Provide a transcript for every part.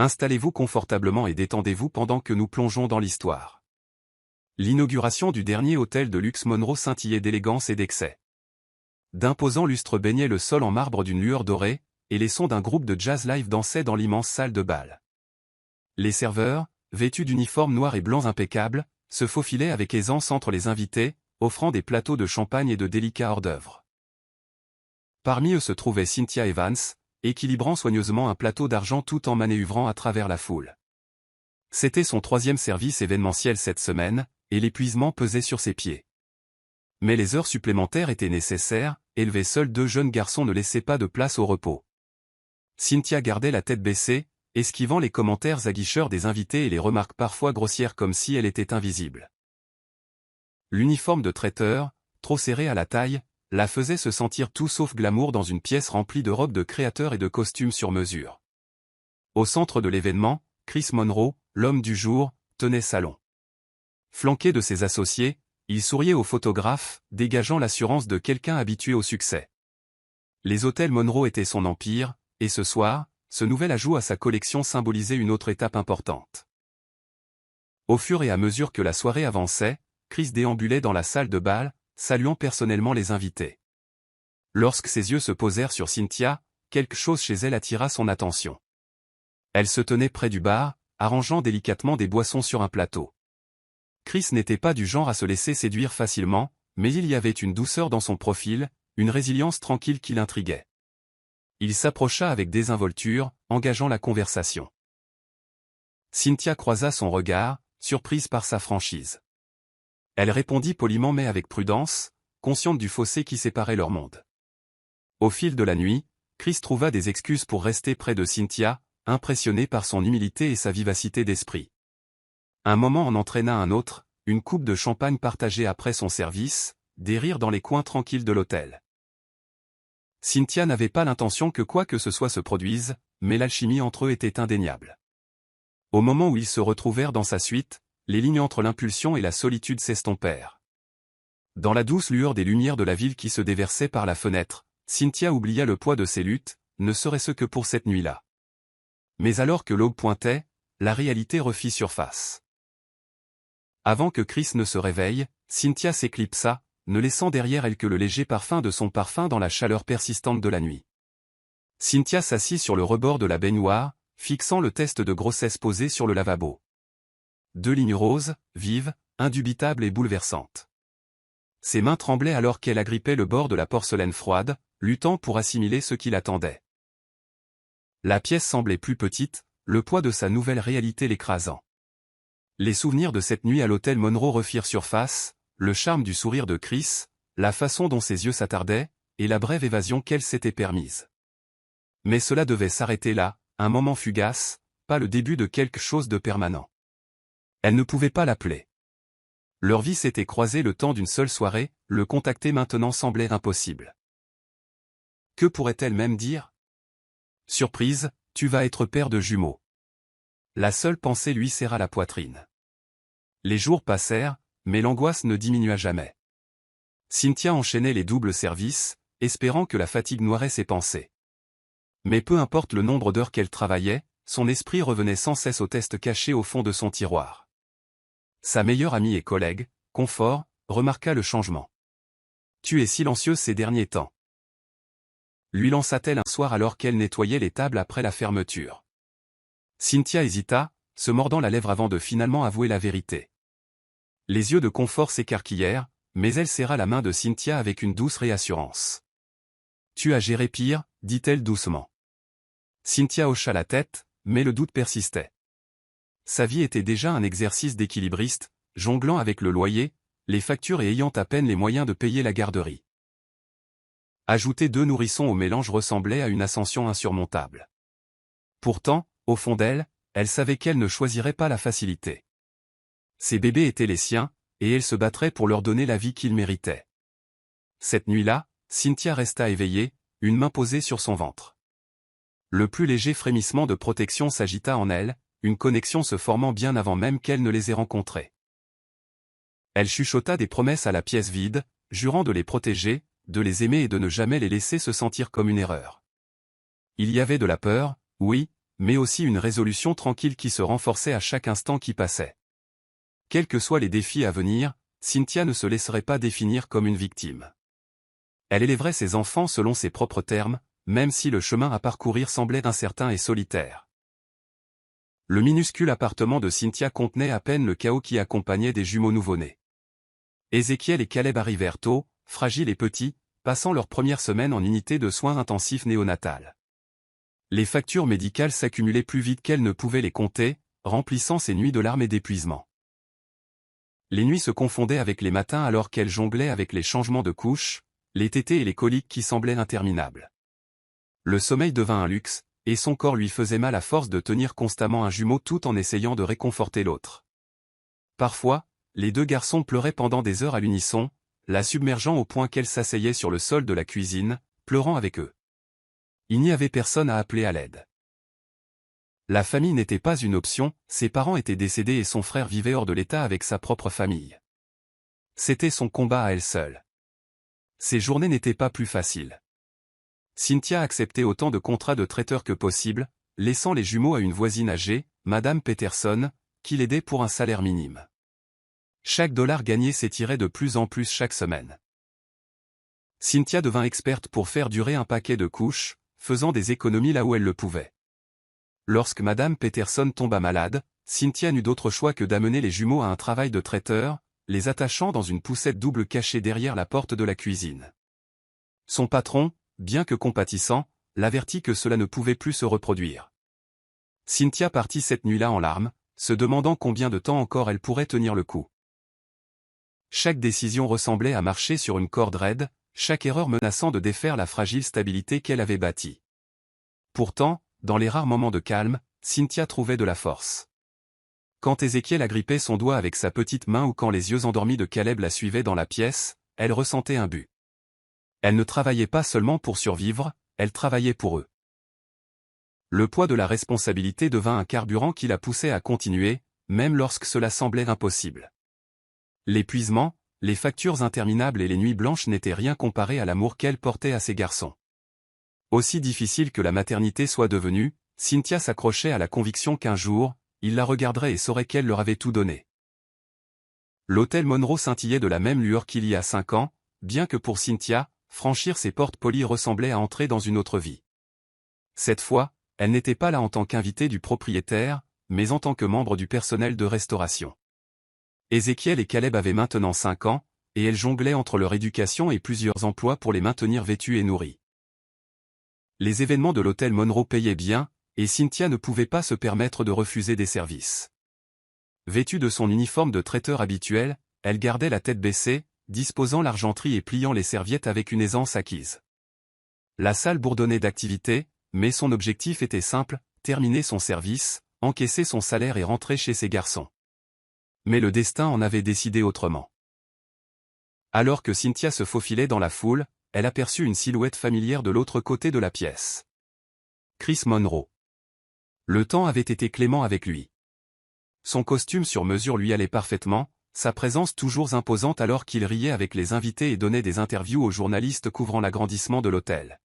Installez-vous confortablement et détendez-vous pendant que nous plongeons dans l'histoire. L'inauguration du dernier hôtel de luxe Monroe scintillait d'élégance et d'excès. D'imposants lustres baignaient le sol en marbre d'une lueur dorée, et les sons d'un groupe de jazz live dansaient dans l'immense salle de bal. Les serveurs, vêtus d'uniformes noirs et blancs impeccables, se faufilaient avec aisance entre les invités, offrant des plateaux de champagne et de délicats hors-d'œuvre. Parmi eux se trouvait Cynthia Evans, équilibrant soigneusement un plateau d'argent tout en manœuvrant à travers la foule. C'était son 3e service événementiel cette semaine, et l'épuisement pesait sur ses pieds. Mais les heures supplémentaires étaient nécessaires, élevés seuls 2 jeunes garçons ne laissaient pas de place au repos. Cynthia gardait la tête baissée, esquivant les commentaires aguicheurs des invités et les remarques parfois grossières comme si elle était invisible. L'uniforme de traiteur, trop serré à la taille, la faisait se sentir tout sauf glamour dans une pièce remplie de robes de créateurs et de costumes sur mesure. Au centre de l'événement, Chris Monroe, l'homme du jour, tenait salon. Flanqué de ses associés, il souriait aux photographes, dégageant l'assurance de quelqu'un habitué au succès. Les hôtels Monroe étaient son empire, et ce soir, ce nouvel ajout à sa collection symbolisait une autre étape importante. Au fur et à mesure que la soirée avançait, Chris déambulait dans la salle de bal, saluant personnellement les invités. Lorsque ses yeux se posèrent sur Cynthia, quelque chose chez elle attira son attention. Elle se tenait près du bar, arrangeant délicatement des boissons sur un plateau. Chris n'était pas du genre à se laisser séduire facilement, mais il y avait une douceur dans son profil, une résilience tranquille qui l'intriguait. Il s'approcha avec désinvolture, engageant la conversation. Cynthia croisa son regard, surprise par sa franchise. Elle répondit poliment mais avec prudence, consciente du fossé qui séparait leur monde. Au fil de la nuit, Chris trouva des excuses pour rester près de Cynthia, impressionné par son humilité et sa vivacité d'esprit. Un moment en entraîna un autre, une coupe de champagne partagée après son service, des rires dans les coins tranquilles de l'hôtel. Cynthia n'avait pas l'intention que quoi que ce soit se produise, mais l'alchimie entre eux était indéniable. Au moment où ils se retrouvèrent dans sa suite, les lignes entre l'impulsion et la solitude s'estompèrent. Dans la douce lueur des lumières de la ville qui se déversaient par la fenêtre, Cynthia oublia le poids de ses luttes, ne serait-ce que pour cette nuit-là. Mais alors que l'aube pointait, la réalité refit surface. Avant que Chris ne se réveille, Cynthia s'éclipsa, ne laissant derrière elle que le léger parfum de son parfum dans la chaleur persistante de la nuit. Cynthia s'assit sur le rebord de la baignoire, fixant le test de grossesse posé sur le lavabo. 2 lignes roses, vives, indubitables et bouleversantes. Ses mains tremblaient alors qu'elle agrippait le bord de la porcelaine froide, luttant pour assimiler ce qui l'attendait. La pièce semblait plus petite, le poids de sa nouvelle réalité l'écrasant. Les souvenirs de cette nuit à l'hôtel Monroe refirent surface, le charme du sourire de Chris, la façon dont ses yeux s'attardaient, et la brève évasion qu'elle s'était permise. Mais cela devait s'arrêter là, un moment fugace, pas le début de quelque chose de permanent. Elle ne pouvait pas l'appeler. Leur vie s'était croisée le temps d'une seule soirée, le contacter maintenant semblait impossible. Que pourrait-elle même dire? Surprise, tu vas être père de jumeaux. La seule pensée lui serra la poitrine. Les jours passèrent, mais l'angoisse ne diminua jamais. Cynthia enchaînait les doubles services, espérant que la fatigue noirait ses pensées. Mais peu importe le nombre d'heures qu'elle travaillait, son esprit revenait sans cesse au test caché au fond de son tiroir. Sa meilleure amie et collègue, Confort, remarqua le changement. « Tu es silencieuse ces derniers temps. » lui lança-t-elle un soir alors qu'elle nettoyait les tables après la fermeture. Cynthia hésita, se mordant la lèvre avant de finalement avouer la vérité. Les yeux de Confort s'écarquillèrent, mais elle serra la main de Cynthia avec une douce réassurance. « Tu as géré pire, dit-elle doucement. » Cynthia hocha la tête, mais le doute persistait. Sa vie était déjà un exercice d'équilibriste, jonglant avec le loyer, les factures et ayant à peine les moyens de payer la garderie. Ajouter 2 nourrissons au mélange ressemblait à une ascension insurmontable. Pourtant, au fond d'elle, elle savait qu'elle ne choisirait pas la facilité. Ses bébés étaient les siens, et elle se battrait pour leur donner la vie qu'ils méritaient. Cette nuit-là, Cynthia resta éveillée, une main posée sur son ventre. Le plus léger frémissement de protection s'agita en elle, une connexion se formant bien avant même qu'elle ne les ait rencontrés. Elle chuchota des promesses à la pièce vide, jurant de les protéger, de les aimer et de ne jamais les laisser se sentir comme une erreur. Il y avait de la peur, oui, mais aussi une résolution tranquille qui se renforçait à chaque instant qui passait. Quels que soient les défis à venir, Cynthia ne se laisserait pas définir comme une victime. Elle élèverait ses enfants selon ses propres termes, même si le chemin à parcourir semblait incertain et solitaire. Le minuscule appartement de Cynthia contenait à peine le chaos qui accompagnait des jumeaux nouveau-nés. Ézéchiel et Caleb arrivèrent tôt, fragiles et petits, passant leur première semaine en unité de soins intensifs néonatales. Les factures médicales s'accumulaient plus vite qu'elle ne pouvait les compter, remplissant ses nuits de larmes et d'épuisement. Les nuits se confondaient avec les matins alors qu'elle jonglait avec les changements de couches, les tétées et les coliques qui semblaient interminables. Le sommeil devint un luxe, et son corps lui faisait mal à force de tenir constamment un jumeau tout en essayant de réconforter l'autre. Parfois, les deux garçons pleuraient pendant des heures à l'unisson, la submergeant au point qu'elle s'asseyait sur le sol de la cuisine, pleurant avec eux. Il n'y avait personne à appeler à l'aide. La famille n'était pas une option, ses parents étaient décédés et son frère vivait hors de l'État avec sa propre famille. C'était son combat à elle seule. Ses journées n'étaient pas plus faciles. Cynthia acceptait autant de contrats de traiteur que possible, laissant les jumeaux à une voisine âgée, Madame Peterson, qui l'aidait pour un salaire minime. Chaque dollar gagné s'étirait de plus en plus chaque semaine. Cynthia devint experte pour faire durer un paquet de couches, faisant des économies là où elle le pouvait. Lorsque Madame Peterson tomba malade, Cynthia n'eut d'autre choix que d'amener les jumeaux à un travail de traiteur, les attachant dans une poussette double cachée derrière la porte de la cuisine. Son patron, bien que compatissant, l'avertit que cela ne pouvait plus se reproduire. Cynthia partit cette nuit-là en larmes, se demandant combien de temps encore elle pourrait tenir le coup. Chaque décision ressemblait à marcher sur une corde raide, chaque erreur menaçant de défaire la fragile stabilité qu'elle avait bâtie. Pourtant, dans les rares moments de calme, Cynthia trouvait de la force. Quand Ézéchiel agrippait son doigt avec sa petite main ou quand les yeux endormis de Caleb la suivaient dans la pièce, elle ressentait un but. Elle ne travaillait pas seulement pour survivre, elle travaillait pour eux. Le poids de la responsabilité devint un carburant qui la poussait à continuer, même lorsque cela semblait impossible. L'épuisement, les factures interminables et les nuits blanches n'étaient rien comparé à l'amour qu'elle portait à ses garçons. Aussi difficile que la maternité soit devenue, Cynthia s'accrochait à la conviction qu'un jour, il la regarderait et saurait qu'elle leur avait tout donné. L'hôtel Monroe scintillait de la même lueur qu'il y a 5 ans, bien que pour Cynthia, franchir ses portes polies ressemblait à entrer dans une autre vie. Cette fois, elle n'était pas là en tant qu'invitée du propriétaire, mais en tant que membre du personnel de restauration. Ézéchiel et Caleb avaient maintenant 5 ans, et elle jonglait entre leur éducation et plusieurs emplois pour les maintenir vêtus et nourris. Les événements de l'hôtel Monroe payaient bien, et Cynthia ne pouvait pas se permettre de refuser des services. Vêtue de son uniforme de traiteur habituel, elle gardait la tête baissée, disposant l'argenterie et pliant les serviettes avec une aisance acquise. La salle bourdonnait d'activité, mais son objectif était simple, terminer son service, encaisser son salaire et rentrer chez ses garçons. Mais le destin en avait décidé autrement. Alors que Cynthia se faufilait dans la foule, elle aperçut une silhouette familière de l'autre côté de la pièce. Chris Monroe. Le temps avait été clément avec lui. Son costume sur mesure lui allait parfaitement, sa présence toujours imposante alors qu'il riait avec les invités et donnait des interviews aux journalistes couvrant l'agrandissement de l'hôtel.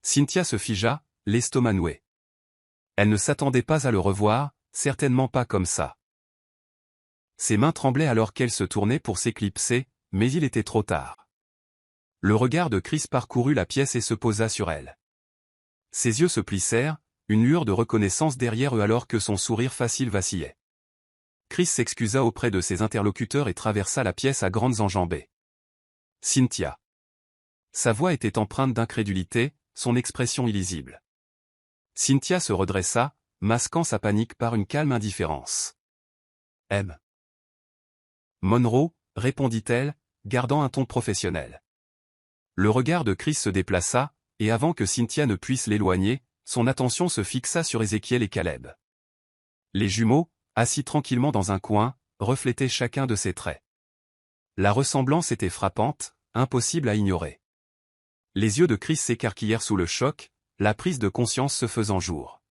Cynthia se figea, l'estomac noué. Elle ne s'attendait pas à le revoir, certainement pas comme ça. Ses mains tremblaient alors qu'elle se tournait pour s'éclipser, mais il était trop tard. Le regard de Chris parcourut la pièce et se posa sur elle. Ses yeux se plissèrent, une lueur de reconnaissance derrière eux alors que son sourire facile vacillait. Chris s'excusa auprès de ses interlocuteurs et traversa la pièce à grandes enjambées. Cynthia. Sa voix était empreinte d'incrédulité, son expression illisible. Cynthia se redressa, masquant sa panique par une calme indifférence. M. Monroe, répondit-elle, gardant un ton professionnel. Le regard de Chris se déplaça, et avant que Cynthia ne puisse l'éloigner, son attention se fixa sur Ézéchiel et Caleb. Les jumeaux, assis tranquillement dans un coin, reflétaient chacun de ses traits. La ressemblance était frappante, impossible à ignorer. Les yeux de Chris s'écarquillèrent sous le choc, la prise de conscience se faisant jour.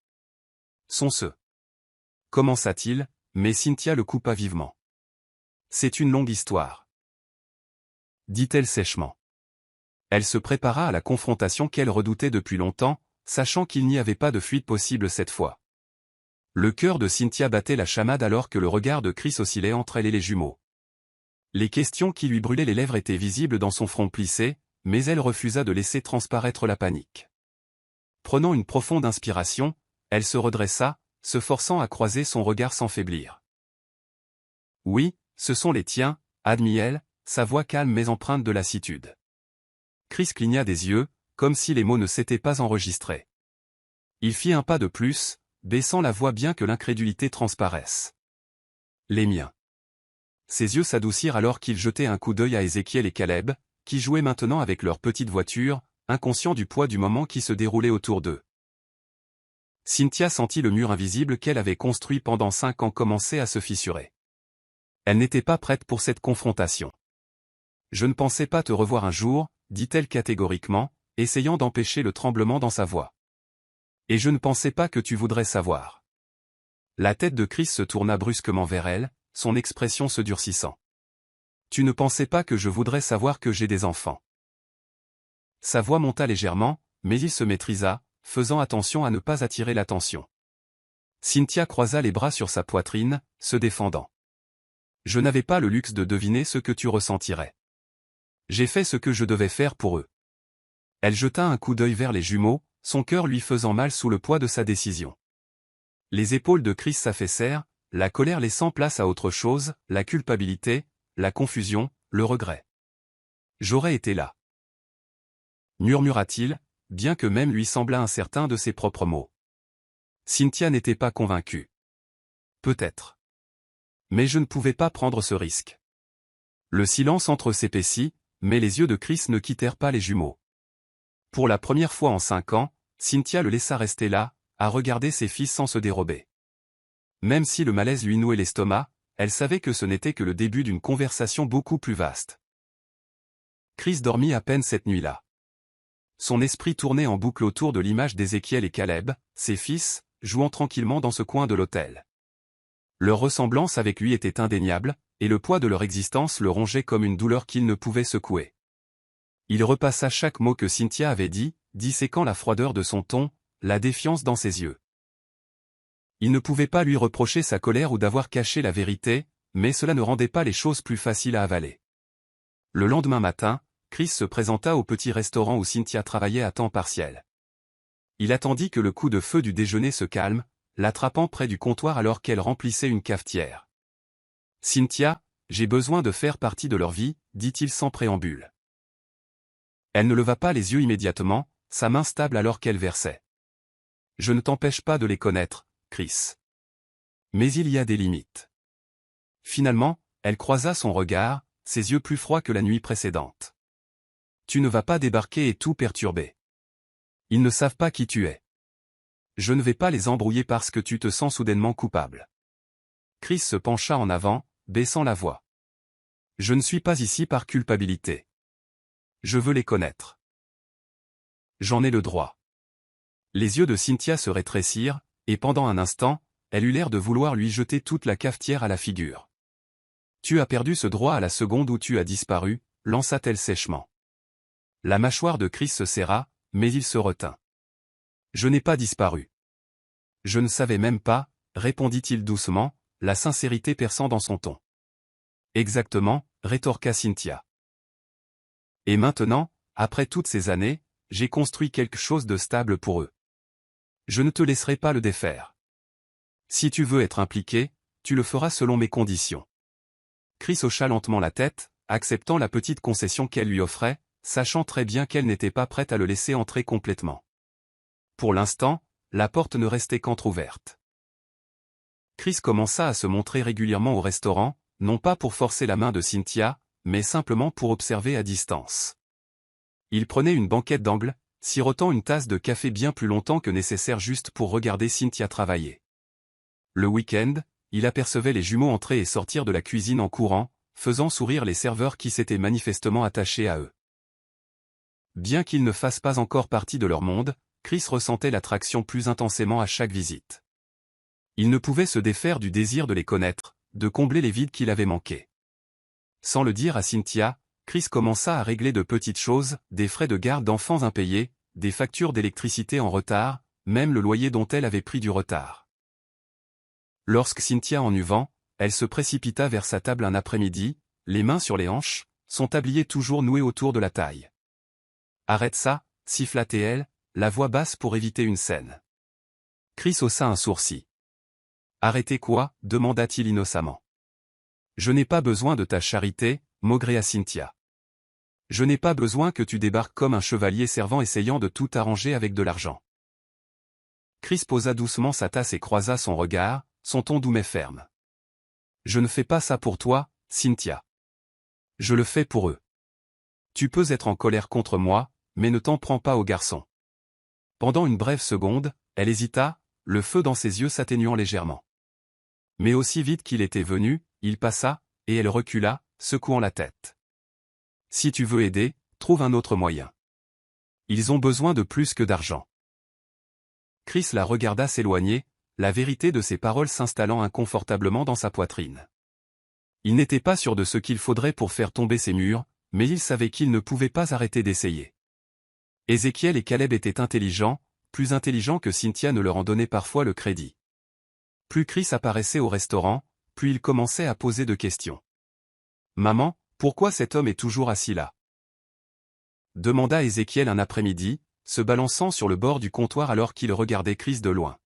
Sont-ce? Commença-t-il, mais Cynthia le coupa vivement. C'est une longue histoire, dit-elle sèchement. Elle se prépara à la confrontation qu'elle redoutait depuis longtemps, sachant qu'il n'y avait pas de fuite possible cette fois. Le cœur de Cynthia battait la chamade alors que le regard de Chris oscillait entre elle et les jumeaux. Les questions qui lui brûlaient les lèvres étaient visibles dans son front plissé, mais elle refusa de laisser transparaître la panique. Prenant une profonde inspiration, elle se redressa, se forçant à croiser son regard sans faiblir. « Oui, ce sont les tiens, » admit-elle, sa voix calme mais empreinte de lassitude. Chris cligna des yeux, comme si les mots ne s'étaient pas enregistrés. Il fit un pas de plus, baissant la voix bien que l'incrédulité transparaisse. « Les miens. » Ses yeux s'adoucirent alors qu'il jetait un coup d'œil à Ézéchiel et Caleb, qui jouaient maintenant avec leur petite voiture, inconscients du poids du moment qui se déroulait autour d'eux. Cynthia sentit le mur invisible qu'elle avait construit pendant 5 ans commencer à se fissurer. Elle n'était pas prête pour cette confrontation. « Je ne pensais pas te revoir un jour, » dit-elle catégoriquement, essayant d'empêcher le tremblement dans sa voix. « Et je ne pensais pas que tu voudrais savoir. » La tête de Chris se tourna brusquement vers elle, son expression se durcissant. « Tu ne pensais pas que je voudrais savoir que j'ai des enfants. » Sa voix monta légèrement, mais il se maîtrisa, faisant attention à ne pas attirer l'attention. Cynthia croisa les bras sur sa poitrine, se défendant. « Je n'avais pas le luxe de deviner ce que tu ressentirais. J'ai fait ce que je devais faire pour eux. » Elle jeta un coup d'œil vers les jumeaux, son cœur lui faisant mal sous le poids de sa décision. Les épaules de Chris s'affaissèrent, la colère laissant place à autre chose, la culpabilité, la confusion, le regret. « J'aurais été là. » murmura-t-il, bien que même lui semblât incertain de ses propres mots. Cynthia n'était pas convaincue. Peut-être. Mais je ne pouvais pas prendre ce risque. Le silence entre-s'épaissit, mais les yeux de Chris ne quittèrent pas les jumeaux. Pour la première fois en 5 ans, Cynthia le laissa rester là, à regarder ses fils sans se dérober. Même si le malaise lui nouait l'estomac, elle savait que ce n'était que le début d'une conversation beaucoup plus vaste. Chris dormit à peine cette nuit-là. Son esprit tournait en boucle autour de l'image d'Ézéchiel et Caleb, ses fils, jouant tranquillement dans ce coin de l'hôtel. Leur ressemblance avec lui était indéniable, et le poids de leur existence le rongeait comme une douleur qu'il ne pouvait secouer. Il repassa chaque mot que Cynthia avait dit, disséquant la froideur de son ton, la défiance dans ses yeux. Il ne pouvait pas lui reprocher sa colère ou d'avoir caché la vérité, mais cela ne rendait pas les choses plus faciles à avaler. Le lendemain matin, Chris se présenta au petit restaurant où Cynthia travaillait à temps partiel. Il attendit que le coup de feu du déjeuner se calme, l'attrapant près du comptoir alors qu'elle remplissait une cafetière. « Cynthia, j'ai besoin de faire partie de leur vie, » dit-il sans préambule. Elle ne leva pas les yeux immédiatement, sa main stable alors qu'elle versait. « Je ne t'empêche pas de les connaître, Chris. Mais il y a des limites. » Finalement, elle croisa son regard, ses yeux plus froids que la nuit précédente. « Tu ne vas pas débarquer et tout perturber. Ils ne savent pas qui tu es. Je ne vais pas les embrouiller parce que tu te sens soudainement coupable. » Chris se pencha en avant, baissant la voix. « Je ne suis pas ici par culpabilité. Je veux les connaître. J'en ai le droit. » Les yeux de Cynthia se rétrécirent, et pendant un instant, elle eut l'air de vouloir lui jeter toute la cafetière à la figure. « Tu as perdu ce droit à la seconde où tu as disparu, » lança-t-elle sèchement. La mâchoire de Chris se serra, mais il se retint. « Je n'ai pas disparu. »« Je ne savais même pas, » répondit-il doucement, la sincérité perçant dans son ton. « Exactement, » rétorqua Cynthia. « Et maintenant, après toutes ces années, j'ai construit quelque chose de stable pour eux. Je ne te laisserai pas le défaire. Si tu veux être impliqué, tu le feras selon mes conditions. » Chris hocha lentement la tête, acceptant la petite concession qu'elle lui offrait, sachant très bien qu'elle n'était pas prête à le laisser entrer complètement. Pour l'instant, la porte ne restait qu'entr'ouverte. Chris commença à se montrer régulièrement au restaurant, non pas pour forcer la main de Cynthia, mais simplement pour observer à distance. Il prenait une banquette d'angle, sirotant une tasse de café bien plus longtemps que nécessaire juste pour regarder Cynthia travailler. Le week-end, il apercevait les jumeaux entrer et sortir de la cuisine en courant, faisant sourire les serveurs qui s'étaient manifestement attachés à eux. Bien qu'ils ne fassent pas encore partie de leur monde, Chris ressentait l'attraction plus intensément à chaque visite. Il ne pouvait se défaire du désir de les connaître, de combler les vides qu'il avait manqués. Sans le dire à Cynthia, Chris commença à régler de petites choses, des frais de garde d'enfants impayés, des factures d'électricité en retard, même le loyer dont elle avait pris du retard. Lorsque Cynthia en eut vent, elle se précipita vers sa table un après-midi, les mains sur les hanches, son tablier toujours noué autour de la taille. « Arrête ça » siffla-t-elle, la voix basse pour éviter une scène. Chris haussa un sourcil. « Arrêtez quoi » demanda-t-il innocemment. « Je n'ai pas besoin de ta charité » maugréa Cynthia. « Je n'ai pas besoin que tu débarques comme un chevalier servant essayant de tout arranger avec de l'argent. » Chris posa doucement sa tasse et croisa son regard, son ton doux mais ferme. « Je ne fais pas ça pour toi, Cynthia. Je le fais pour eux. Tu peux être en colère contre moi, mais ne t'en prends pas aux garçons. » Pendant une brève seconde, elle hésita, le feu dans ses yeux s'atténuant légèrement. Mais aussi vite qu'il était venu, il passa, et elle recula, secouant la tête. « Si tu veux aider, trouve un autre moyen. Ils ont besoin de plus que d'argent. » Chris la regarda s'éloigner, la vérité de ses paroles s'installant inconfortablement dans sa poitrine. Il n'était pas sûr de ce qu'il faudrait pour faire tomber ces murs, mais il savait qu'il ne pouvait pas arrêter d'essayer. Ézéchiel et Caleb étaient intelligents, plus intelligents que Cynthia ne leur en donnait parfois le crédit. Plus Chris apparaissait au restaurant, plus il commençait à poser de questions. « Maman, pourquoi cet homme est toujours assis là ?» demanda Ézéchiel un après-midi, se balançant sur le bord du comptoir alors qu'il regardait Chris de loin.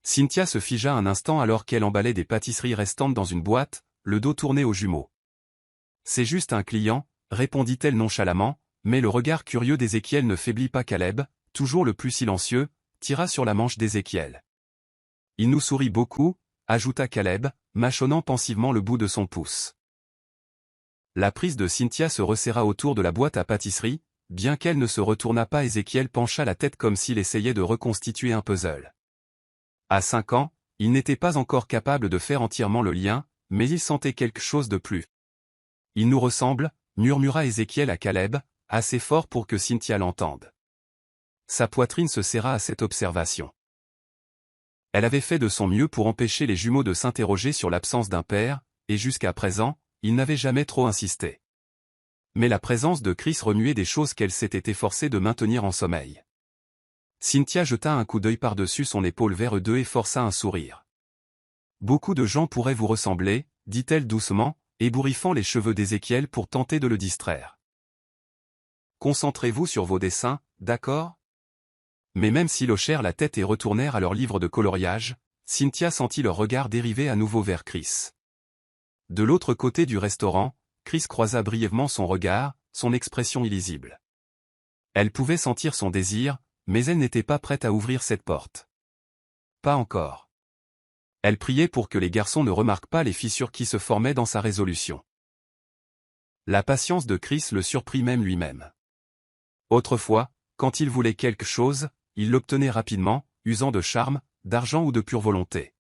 Cynthia se figea un instant alors qu'elle emballait des pâtisseries restantes dans une boîte, le dos tourné aux jumeaux. « C'est juste un client » répondit-elle nonchalamment, mais le regard curieux d'Ézéchiel ne faiblit pas. Caleb, toujours le plus silencieux, tira sur la manche d'Ézéchiel. « Il nous sourit beaucoup » ajouta Caleb, mâchonnant pensivement le bout de son pouce. La prise de Cynthia se resserra autour de la boîte à pâtisserie, bien qu'elle ne se retournât pas. Ézéchiel pencha la tête comme s'il essayait de reconstituer un puzzle. À 5 ans, il n'était pas encore capable de faire entièrement le lien, mais il sentait quelque chose de plus. « Il nous ressemble » murmura Ézéchiel à Caleb, assez fort pour que Cynthia l'entende. Sa poitrine se serra à cette observation. Elle avait fait de son mieux pour empêcher les jumeaux de s'interroger sur l'absence d'un père, et jusqu'à présent, ils n'avaient jamais trop insisté. Mais la présence de Chris remuait des choses qu'elle s'était efforcée de maintenir en sommeil. Cynthia jeta un coup d'œil par-dessus son épaule vers eux deux et força un sourire. « Beaucoup de gens pourraient vous ressembler, » dit-elle doucement, ébouriffant les cheveux d'Ézéchiel pour tenter de le distraire. « Concentrez-vous sur vos dessins, d'accord ?» Mais même s'ils hochèrent la tête et retournèrent à leur livre de coloriage, Cynthia sentit leur regard dériver à nouveau vers Chris. De l'autre côté du restaurant, Chris croisa brièvement son regard, son expression illisible. Elle pouvait sentir son désir, mais elle n'était pas prête à ouvrir cette porte. Pas encore. Elle priait pour que les garçons ne remarquent pas les fissures qui se formaient dans sa résolution. La patience de Chris le surprit même lui-même. Autrefois, quand il voulait quelque chose, il l'obtenait rapidement, usant de charme, d'argent ou de pure volonté.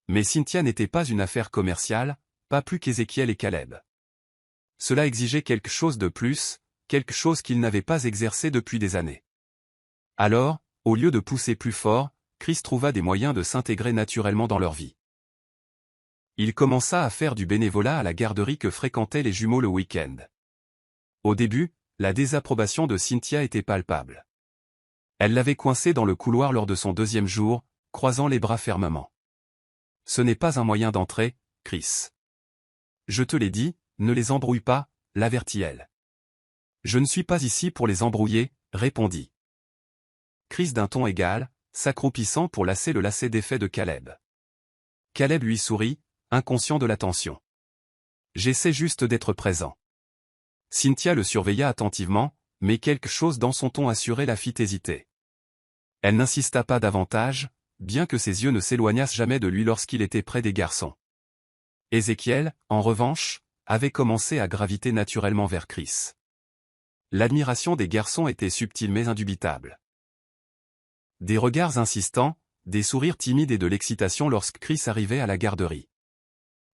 Mais Cynthia n'était pas une affaire commerciale, pas plus qu'Ézéchiel et Caleb. Cela exigeait quelque chose de plus, quelque chose qu'il n'avait pas exercé depuis des années. Alors, au lieu de pousser plus fort, Chris trouva des moyens de s'intégrer naturellement dans leur vie. Il commença à faire du bénévolat à la garderie que fréquentaient les jumeaux le week-end. Au début, la désapprobation de Cynthia était palpable. Elle l'avait coincé dans le couloir lors de son 2e jour, croisant les bras fermement. « Ce n'est pas un moyen d'entrer, Chris. Je te l'ai dit, ne les embrouille pas, l'avertit-elle. Je ne suis pas ici pour les embrouiller, répondit Chris d'un ton égal, s'accroupissant pour lasser le lacet d'effet de Caleb. Caleb lui sourit, inconscient de l'attention. J'essaie juste d'être présent. Cynthia le surveilla attentivement, mais quelque chose dans son ton assuré la fit hésiter. Elle n'insista pas davantage, bien que ses yeux ne s'éloignassent jamais de lui lorsqu'il était près des garçons. Ézéchiel, en revanche, avait commencé à graviter naturellement vers Chris. L'admiration des garçons était subtile mais indubitable. Des regards insistants, des sourires timides et de l'excitation lorsque Chris arrivait à la garderie.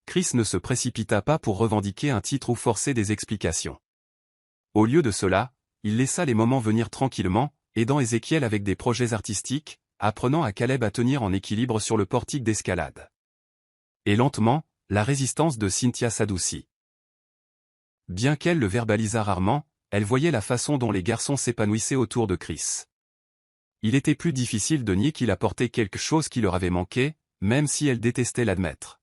Chris ne se précipita pas pour revendiquer un titre ou forcer des explications. Au lieu de cela, il laissa les moments venir tranquillement, aidant Ézéchiel avec des projets artistiques, apprenant à Caleb à tenir en équilibre sur le portique d'escalade. Et lentement, la résistance de Cynthia s'adoucit. Bien qu'elle le verbalisât rarement, elle voyait la façon dont les garçons s'épanouissaient autour de Chris. Il était plus difficile de nier qu'il apportait quelque chose qui leur avait manqué, même si elle détestait l'admettre.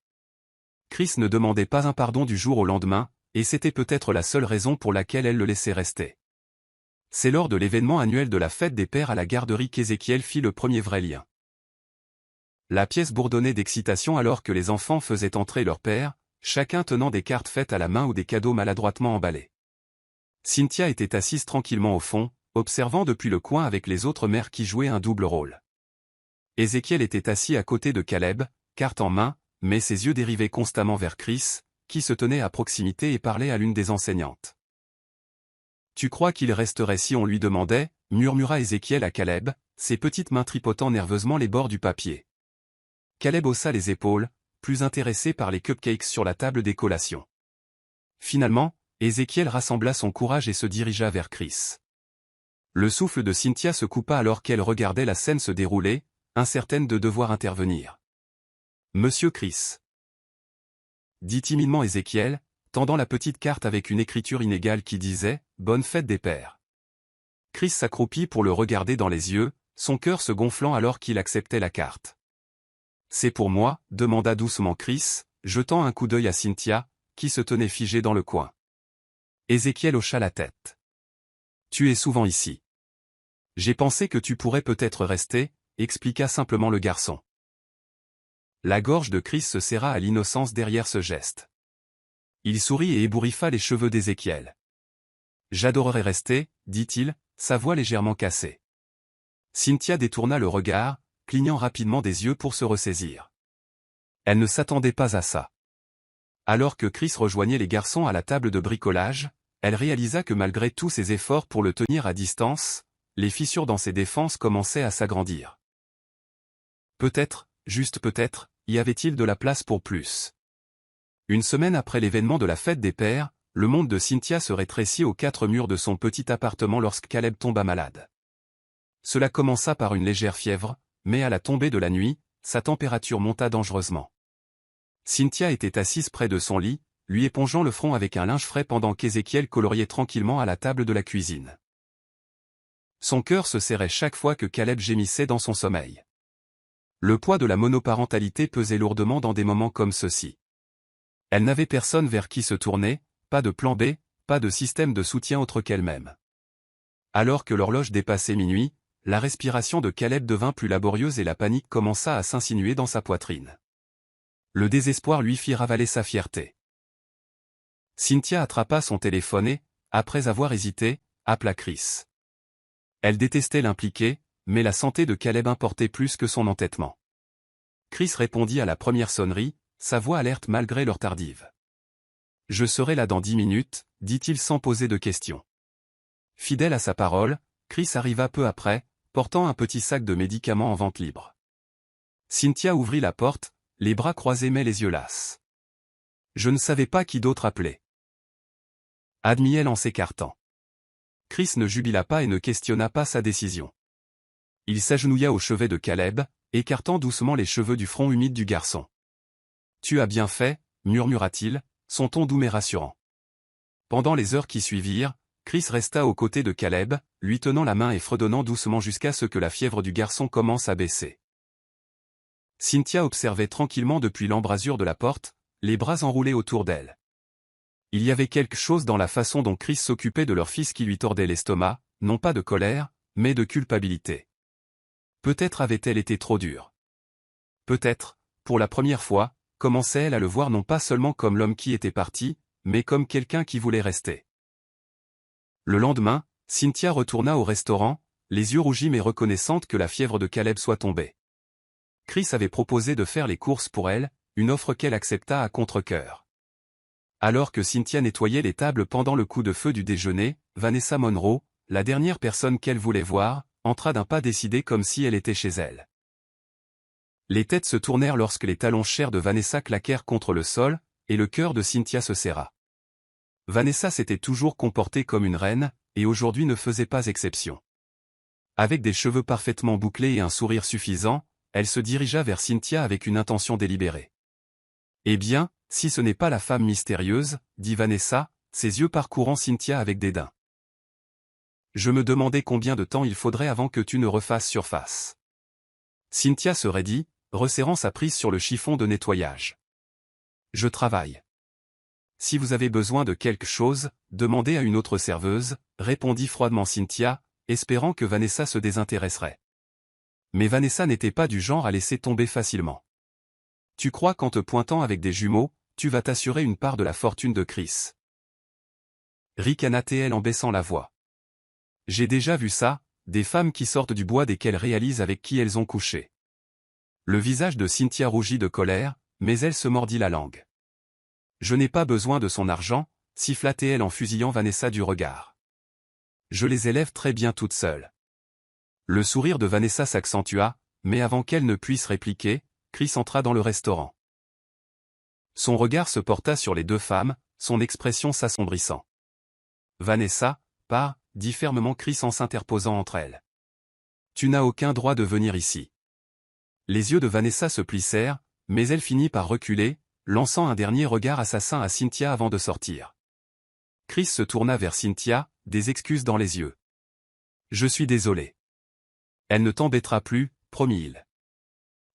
Chris ne demandait pas un pardon du jour au lendemain, et c'était peut-être la seule raison pour laquelle elle le laissait rester. C'est lors de l'événement annuel de la fête des pères à la garderie qu'Ézéchiel fit le premier vrai lien. La pièce bourdonnait d'excitation alors que les enfants faisaient entrer leur père, chacun tenant des cartes faites à la main ou des cadeaux maladroitement emballés. Cynthia était assise tranquillement au fond, observant depuis le coin avec les autres mères qui jouaient un double rôle. Ézéchiel était assis à côté de Caleb, carte en main, mais ses yeux dérivaient constamment vers Chris, qui se tenait à proximité et parlait à l'une des enseignantes. « Tu crois qu'il resterait si on lui demandait » murmura Ézéchiel à Caleb, ses petites mains tripotant nerveusement les bords du papier. Caleb haussa les épaules, plus intéressé par les cupcakes sur la table des collations. Finalement, Ézéchiel rassembla son courage et se dirigea vers Chris. Le souffle de Cynthia se coupa alors qu'elle regardait la scène se dérouler, incertaine de devoir intervenir. « Monsieur Chris » dit timidement Ézéchiel, tendant la petite carte avec une écriture inégale qui disait « Bonne fête des pères ». Chris s'accroupit pour le regarder dans les yeux, son cœur se gonflant alors qu'il acceptait la carte. « C'est pour moi » demanda doucement Chris, jetant un coup d'œil à Cynthia, qui se tenait figée dans le coin. Ézéchiel hocha la tête. « Tu es souvent ici. J'ai pensé que tu pourrais peut-être rester, expliqua simplement le garçon. La gorge de Chris se serra à l'innocence derrière ce geste. Il sourit et ébouriffa les cheveux d'Ézéchiel. « J'adorerais rester, dit-il, sa voix légèrement cassée. Cynthia détourna le regard, clignant rapidement des yeux pour se ressaisir. Elle ne s'attendait pas à ça. Alors que Chris rejoignait les garçons à la table de bricolage, elle réalisa que malgré tous ses efforts pour le tenir à distance, les fissures dans ses défenses commençaient à s'agrandir. Peut-être, juste peut-être, y avait-il de la place pour plus. Une semaine après l'événement de la fête des pères, le monde de Cynthia se rétrécit aux 4 murs de son petit appartement lorsque Caleb tomba malade. Cela commença par une légère fièvre, mais à la tombée de la nuit, sa température monta dangereusement. Cynthia était assise près de son lit, lui épongeant le front avec un linge frais pendant qu'Ézéchiel coloriait tranquillement à la table de la cuisine. Son cœur se serrait chaque fois que Caleb gémissait dans son sommeil. Le poids de la monoparentalité pesait lourdement dans des moments comme ceux-ci. Elle n'avait personne vers qui se tourner, pas de plan B, pas de système de soutien autre qu'elle-même. Alors que l'horloge dépassait minuit, la respiration de Caleb devint plus laborieuse et la panique commença à s'insinuer dans sa poitrine. Le désespoir lui fit ravaler sa fierté. Cynthia attrapa son téléphone et, après avoir hésité, appela Chris. Elle détestait l'impliquer, mais la santé de Caleb importait plus que son entêtement. Chris répondit à la première sonnerie, sa voix alerte malgré l'heure tardive. « Je serai là dans 10 minutes, dit-il sans poser de questions. Fidèle à sa parole, Chris arriva peu après, portant un petit sac de médicaments en vente libre. Cynthia ouvrit la porte, les bras croisés mais les yeux lasses. « Je ne savais pas qui d'autre appeler. » admit-elle en s'écartant. Chris ne jubila pas et ne questionna pas sa décision. Il s'agenouilla au chevet de Caleb, écartant doucement les cheveux du front humide du garçon. « Tu as bien fait, » murmura-t-il, son ton doux mais rassurant. Pendant les heures qui suivirent, Chris resta aux côtés de Caleb, lui tenant la main et fredonnant doucement jusqu'à ce que la fièvre du garçon commence à baisser. Cynthia observait tranquillement depuis l'embrasure de la porte, les bras enroulés autour d'elle. Il y avait quelque chose dans la façon dont Chris s'occupait de leur fils qui lui tordait l'estomac, non pas de colère, mais de culpabilité. Peut-être avait-elle été trop dure. Peut-être, pour la première fois, commençait-elle à le voir non pas seulement comme l'homme qui était parti, mais comme quelqu'un qui voulait rester. Le lendemain, Cynthia retourna au restaurant, les yeux rougis mais reconnaissante que la fièvre de Caleb soit tombée. Chris avait proposé de faire les courses pour elle, une offre qu'elle accepta à contre-cœur. Alors que Cynthia nettoyait les tables pendant le coup de feu du déjeuner, Vanessa Monroe, la dernière personne qu'elle voulait voir, entra d'un pas décidé comme si elle était chez elle. Les têtes se tournèrent lorsque les talons chers de Vanessa claquèrent contre le sol, et le cœur de Cynthia se serra. Vanessa s'était toujours comportée comme une reine, et aujourd'hui ne faisait pas exception. Avec des cheveux parfaitement bouclés et un sourire suffisant, elle se dirigea vers Cynthia avec une intention délibérée. « Eh bien, si ce n'est pas la femme mystérieuse, dit Vanessa, ses yeux parcourant Cynthia avec dédain. Je me demandais combien de temps il faudrait avant que tu ne refasses surface. Cynthia se raidit, resserrant sa prise sur le chiffon de nettoyage. Je travaille. Si vous avez besoin de quelque chose, demandez à une autre serveuse, répondit froidement Cynthia, espérant que Vanessa se désintéresserait. Mais Vanessa n'était pas du genre à laisser tomber facilement. Tu crois qu'en te pointant avec des jumeaux, tu vas t'assurer une part de la fortune de Chris? Ricana-t-elle en baissant la voix. J'ai déjà vu ça, des femmes qui sortent du bois dès qu'elles réalisent avec qui elles ont couché. Le visage de Cynthia rougit de colère, mais elle se mordit la langue. Je n'ai pas besoin de son argent, siffla-t-elle en fusillant Vanessa du regard. Je les élève très bien toute seule. Le sourire de Vanessa s'accentua, mais avant qu'elle ne puisse répliquer, Chris entra dans le restaurant. Son regard se porta sur les deux femmes, son expression s'assombrissant. Vanessa, pas, dit fermement Chris en s'interposant entre elles. Tu n'as aucun droit de venir ici. Les yeux de Vanessa se plissèrent, mais elle finit par reculer, lançant un dernier regard assassin à Cynthia avant de sortir. Chris se tourna vers Cynthia, des excuses dans les yeux. Je suis désolé. Elle ne t'embêtera plus, promit-il.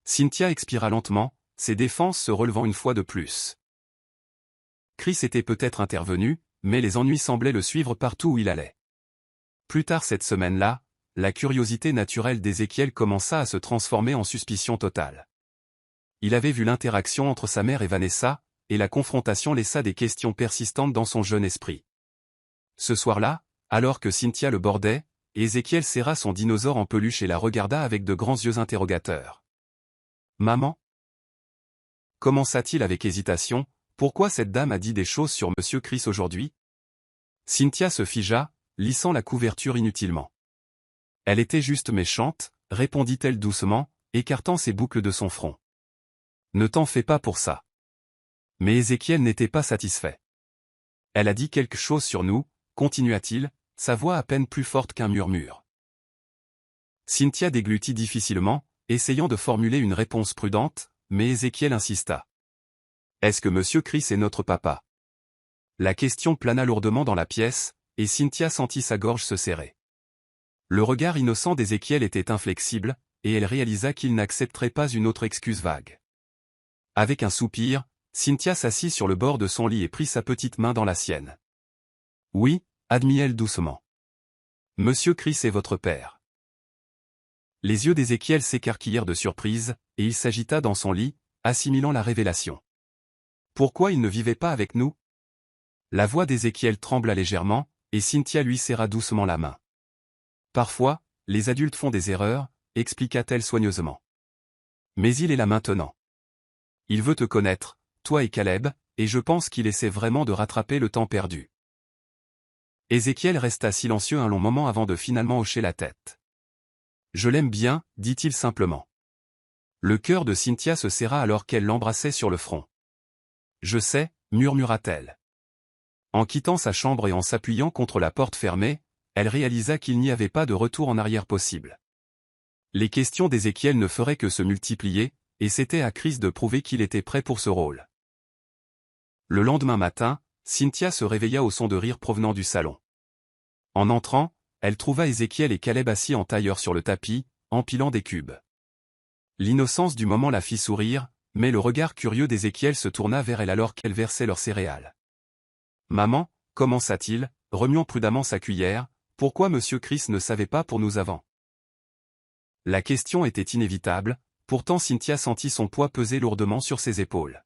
Cynthia expira lentement, ses défenses se relevant une fois de plus. Chris était peut-être intervenu, mais les ennuis semblaient le suivre partout où il allait. Plus tard cette semaine-là, la curiosité naturelle d'Ézéchiel commença à se transformer en suspicion totale. Il avait vu l'interaction entre sa mère et Vanessa, et la confrontation laissa des questions persistantes dans son jeune esprit. Ce soir-là, alors que Cynthia le bordait, Ézéchiel serra son dinosaure en peluche et la regarda avec de grands yeux interrogateurs. « Maman » commença-t-il avec hésitation, « pourquoi cette dame a dit des choses sur Monsieur Chris aujourd'hui » Cynthia se figea, lissant la couverture inutilement. « Elle était juste méchante » répondit-elle doucement, écartant ses boucles de son front. « Ne t'en fais pas pour ça. » Mais Ézéchiel n'était pas satisfait. « Elle a dit quelque chose sur nous » continua-t-il, sa voix à peine plus forte qu'un murmure. Cynthia déglutit difficilement, essayant de formuler une réponse prudente, mais Ézéchiel insista. « Est-ce que Monsieur Chris est notre papa » La question plana lourdement dans la pièce, et Cynthia sentit sa gorge se serrer. Le regard innocent d'Ézéchiel était inflexible, et elle réalisa qu'il n'accepterait pas une autre excuse vague. Avec un soupir, Cynthia s'assit sur le bord de son lit et prit sa petite main dans la sienne. « Oui » admit-elle doucement. « Monsieur Chris est votre père. » Les yeux d'Ézéchiel s'écarquillèrent de surprise, et il s'agita dans son lit, assimilant la révélation. « Pourquoi il ne vivait pas avec nous » La voix d'Ézéchiel trembla légèrement, et Cynthia lui serra doucement la main. « Parfois, les adultes font des erreurs » expliqua-t-elle soigneusement. « Mais il est là maintenant. Il veut te connaître, toi et Caleb, et je pense qu'il essaie vraiment de rattraper le temps perdu. » Ézéchiel resta silencieux un long moment avant de finalement hocher la tête. « Je l'aime bien » dit-il simplement. Le cœur de Cynthia se serra alors qu'elle l'embrassait sur le front. « Je sais » murmura-t-elle. En quittant sa chambre et en s'appuyant contre la porte fermée, elle réalisa qu'il n'y avait pas de retour en arrière possible. Les questions d'Ézéchiel ne feraient que se multiplier, et c'était à Chris de prouver qu'il était prêt pour ce rôle. Le lendemain matin, Cynthia se réveilla au son de rire provenant du salon. En entrant, elle trouva Ézéchiel et Caleb assis en tailleur sur le tapis, empilant des cubes. L'innocence du moment la fit sourire, mais le regard curieux d'Ézéchiel se tourna vers elle alors qu'elle versait leurs céréales. « Maman » commença-t-il, remuant prudemment sa cuillère, « pourquoi Monsieur Chris ne savait pas pour nous avant ?» La question était inévitable, pourtant Cynthia sentit son poids peser lourdement sur ses épaules.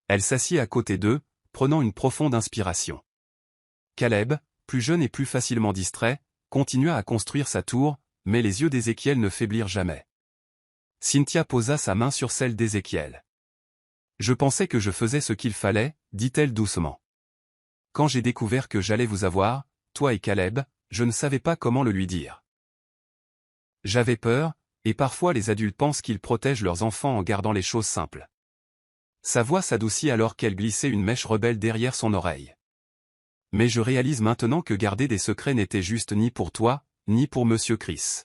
Elle s'assit à côté d'eux, prenant une profonde inspiration. Caleb, plus jeune et plus facilement distrait, continua à construire sa tour, mais les yeux d'Ézéchiel ne faiblirent jamais. Cynthia posa sa main sur celle d'Ézéchiel. « Je pensais que je faisais ce qu'il fallait » dit-elle doucement. « Quand j'ai découvert que j'allais vous avoir, toi et Caleb, je ne savais pas comment le lui dire. J'avais peur, et parfois les adultes pensent qu'ils protègent leurs enfants en gardant les choses simples. » Sa voix s'adoucit alors qu'elle glissait une mèche rebelle derrière son oreille. « Mais je réalise maintenant que garder des secrets n'était juste ni pour toi, ni pour Monsieur Chris. »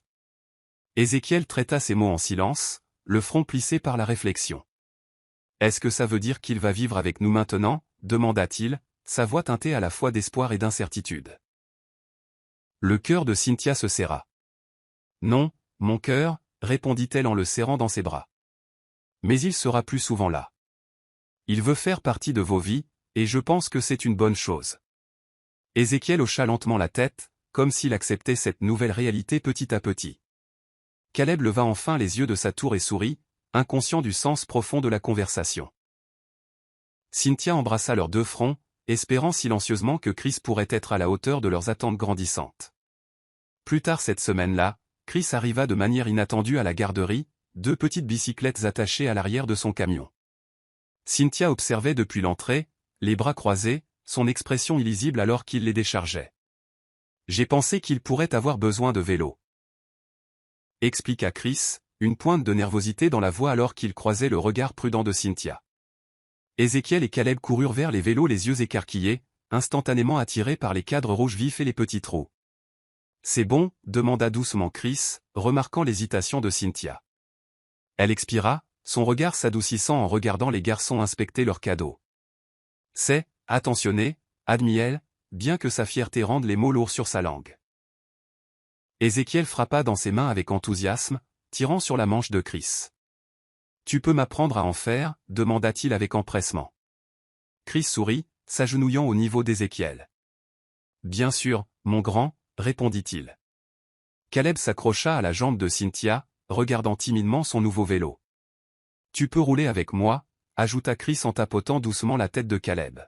Ézéchiel traita ces mots en silence, le front plissé par la réflexion. « Est-ce que ça veut dire qu'il va vivre avec nous maintenant » demanda-t-il, sa voix teintée à la fois d'espoir et d'incertitude. Le cœur de Cynthia se serra. Non, mon cœur, répondit-elle en le serrant dans ses bras. Mais il sera plus souvent là. Il veut faire partie de vos vies, et je pense que c'est une bonne chose. Ézéchiel hocha lentement la tête, comme s'il acceptait cette nouvelle réalité petit à petit. Caleb leva enfin les yeux de sa tour et sourit, inconscient du sens profond de la conversation. Cynthia embrassa leurs deux fronts, espérant silencieusement que Chris pourrait être à la hauteur de leurs attentes grandissantes. Plus tard cette semaine-là, Chris arriva de manière inattendue à la garderie, deux petites bicyclettes attachées à l'arrière de son camion. Cynthia observait depuis l'entrée, les bras croisés, son expression illisible alors qu'il les déchargeait. « J'ai pensé qu'il pourrait avoir besoin de vélo. » expliqua Chris, une pointe de nervosité dans la voix alors qu'il croisait le regard prudent de Cynthia. Ézéchiel et Caleb coururent vers les vélos les yeux écarquillés, instantanément attirés par les cadres rouges vifs et les petits trous. « C'est bon ?» demanda doucement Chris, remarquant l'hésitation de Cynthia. Elle expira, son regard s'adoucissant en regardant les garçons inspecter leurs cadeaux. « C'est, attentionné, admit-elle, bien que sa fierté rende les mots lourds sur sa langue. » Ézéchiel frappa dans ses mains avec enthousiasme, tirant sur la manche de Chris. « Tu peux m'apprendre à en faire ?» demanda-t-il avec empressement. Chris sourit, s'agenouillant au niveau d'Ézéchiel. « Bien sûr, mon grand, » répondit-il. Caleb s'accrocha à la jambe de Cynthia, regardant timidement son nouveau vélo. « Tu peux rouler avec moi ?» ajouta Chris en tapotant doucement la tête de Caleb.